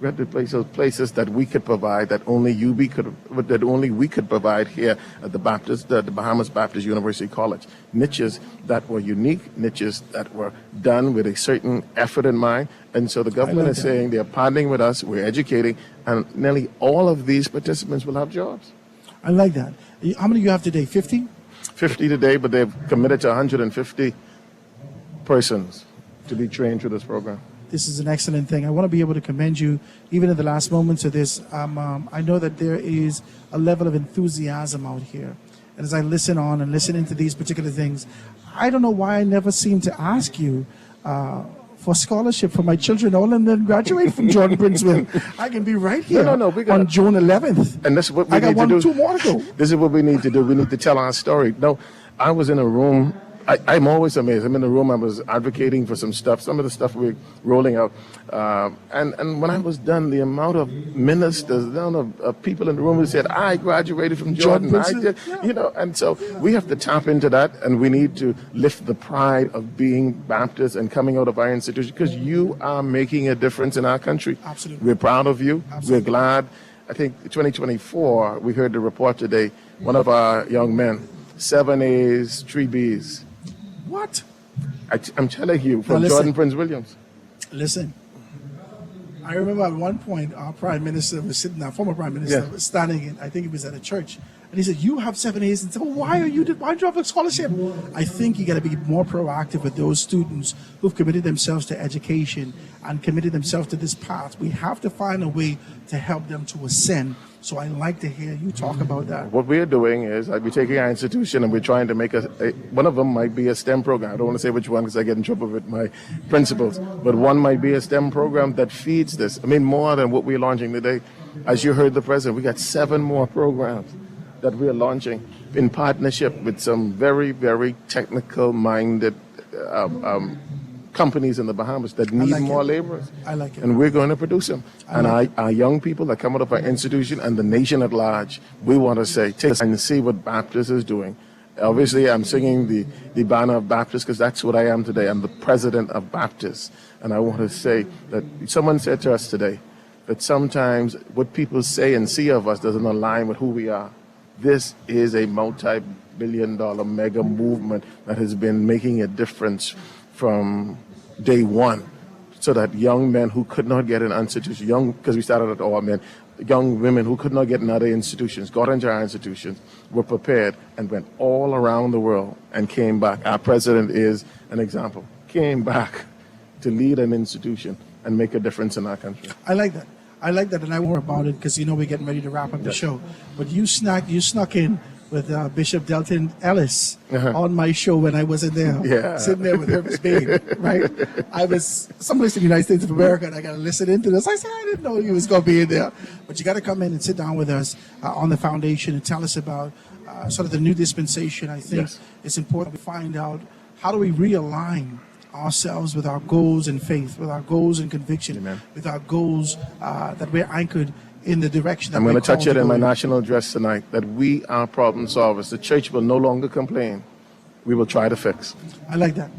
We had to place those places that we could provide, that only we could provide here at the Bahamas Baptist University College. Niches that were unique, niches that were done with a certain effort in mind. And so the government is saying they're partnering with us, we're educating, and nearly all of these participants will have jobs. I like that. How many do you have today? 50? 50 today, but they've committed to 150 persons to be trained through this program. This is an excellent thing. I want to be able to commend you, even in the last moments of this. I know that there is a level of enthusiasm out here. And as I listen on and listen into these particular things, I don't know why I never seem to ask you for scholarship for my children, all and then graduate from Jordan Princeville. I can be right here on June 11th. And that's what we I got need to do. 2 more to go. This is what we need to do. We need to tell our story. No, I was in a room. I'm always amazed. I'm in the room. I was advocating for some stuff, some of the stuff we're rolling out. And when I was done, the amount of ministers, the amount of people in the room who said, I graduated from Jordan. And so we have to tap into that, and we need to lift the pride of being Baptist and coming out of our institution, because you are making a difference in our country. Absolutely. We're proud of you. Absolutely. We're glad. I think 2024, we heard the report today, one of our young men, 7 A's, 3 B's. What? I'm telling you, from Jordan Prince Williams. Listen, I remember at one point our prime minister was sitting there, former prime minister was standing in, I think it was at a church, and he said, you have 7 A's, and said, well, why do you have a scholarship? I think you got to be more proactive with those students who've committed themselves to education and committed themselves to this path. We have to find a way to help them to ascend. So I like to hear you talk about that. What we're doing is we're taking our institution and we're trying to make one of them might be a STEM program. I don't want to say which one because I get in trouble with my principals, but one might be a STEM program that feeds this. I mean, more than what we're launching today. As you heard the president, we got 7 more programs that we're launching in partnership with some very, very technical-minded companies in the Bahamas that need more laborers. I like it. And we're going to produce them. Our young people that come out of our institution and the nation at large, we want to say, take us and see what Baptist is doing. Obviously, I'm singing the banner of Baptist because that's what I am today. I'm the president of Baptist. And I want to say that someone said to us today that sometimes what people say and see of us doesn't align with who we are. This is a multi-billion-dollar mega movement that has been making a difference from day one, so that young men who could not get an institution, because we started at all men, young women who could not get in other institutions, got into our institutions, were prepared and went all around the world and came back. Our president is an example. Came back to lead an institution and make a difference in our country. I like that. And I worry about it because we're getting ready to wrap up the show. But you snuck in with Bishop Delton Ellis on my show when I wasn't there, sitting there with Herbert Bain, right? I was someplace in the United States of America, and I got to listen into this. I said, I didn't know you was going to be in there. But you got to come in and sit down with us on the foundation and tell us about sort of the new dispensation. I think it's important to find out how do we realign ourselves with our goals in faith, with our goals in conviction, with our goals that we're anchored in the direction that I'm going to touch it in my national address tonight, that we are problem solvers. The church will no longer complain. We will try to fix. I like that.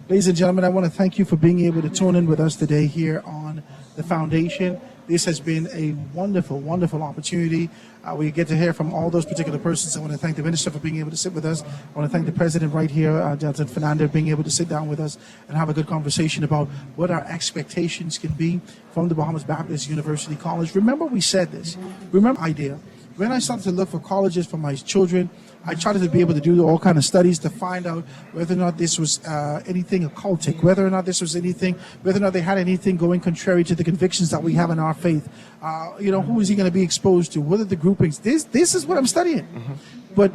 Ladies and gentlemen, I want to thank you for being able to tune in with us today here on the foundation. This has been a wonderful, wonderful opportunity. We get to hear from all those particular persons. I want to thank the minister for being able to sit with us. I want to thank the president right here, Delton Fernandez, being able to sit down with us and have a good conversation about what our expectations can be from the Bahamas Baptist University College. Remember we said this. Remember idea. When I started to look for colleges for my children, I tried to be able to do all kind of studies to find out whether or not this was anything occultic, whether or not this was anything, whether or not they had anything going contrary to the convictions that we have in our faith. Who is he going to be exposed to? What are the groupings? This is what I'm studying. But,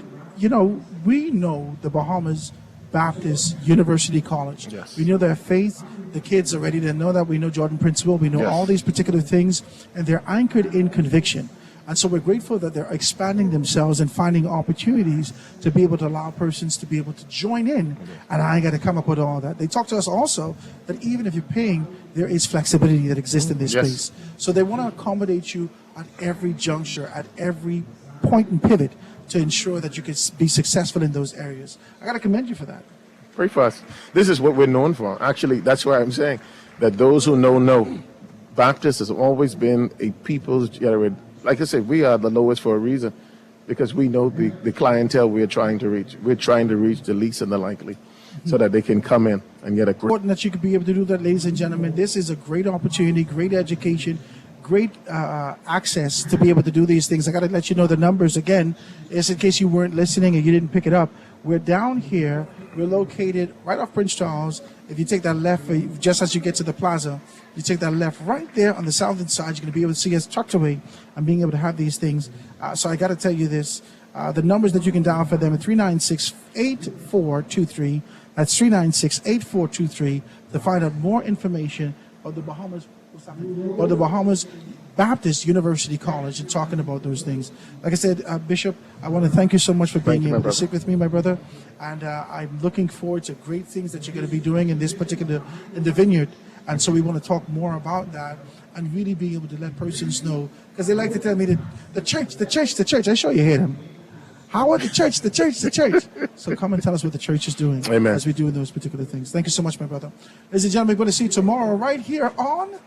we know the Bahamas Baptist University College. Yes. We know their faith. The kids are ready to know that. We know Jordan Princeville. We know all these particular things. And they're anchored in conviction. And so we're grateful that they're expanding themselves and finding opportunities to be able to allow persons to be able to join in. And I got to come up with all that. They talk to us also that even if you're paying, there is flexibility that exists in this space. So they want to accommodate you at every juncture, at every point and pivot to ensure that you can be successful in those areas. I got to commend you for that. Pray for us. This is what we're known for. Actually, that's why I'm saying that those who know. Baptist has always been a people's gathering. Like I said, we are the lowest for a reason, because we know the clientele we're trying to reach. We're trying to reach the least and the likely, so that they can come in and get a. Important that you could be able to do that, ladies and gentlemen. This is a great opportunity, great education, great access to be able to do these things. I got to let you know the numbers again, is in case you weren't listening and you didn't pick it up. We're down here. We're located right off Prince Charles. If you take that left, just as you get to the plaza, you take that left right there on the southern side, you're going to be able to see us tucked away and being able to have these things. So I got to tell you this. The numbers that you can dial for them are 396-8423. That's 396-8423 to find out more information about the Bahamas Baptist University College and talking about those things. Like I said, Bishop, I want to thank you so much for being able to sit with me, my brother. And I'm looking forward to great things that you're going to be doing in this particular, in the vineyard. And so we want to talk more about that and really be able to let persons know, because they like to tell me that the church. I sure you hear them. How are the church? So come and tell us what the church is doing. Amen. As we do those particular things. Thank you so much, my brother. Ladies and gentlemen, we're going to see you tomorrow right here on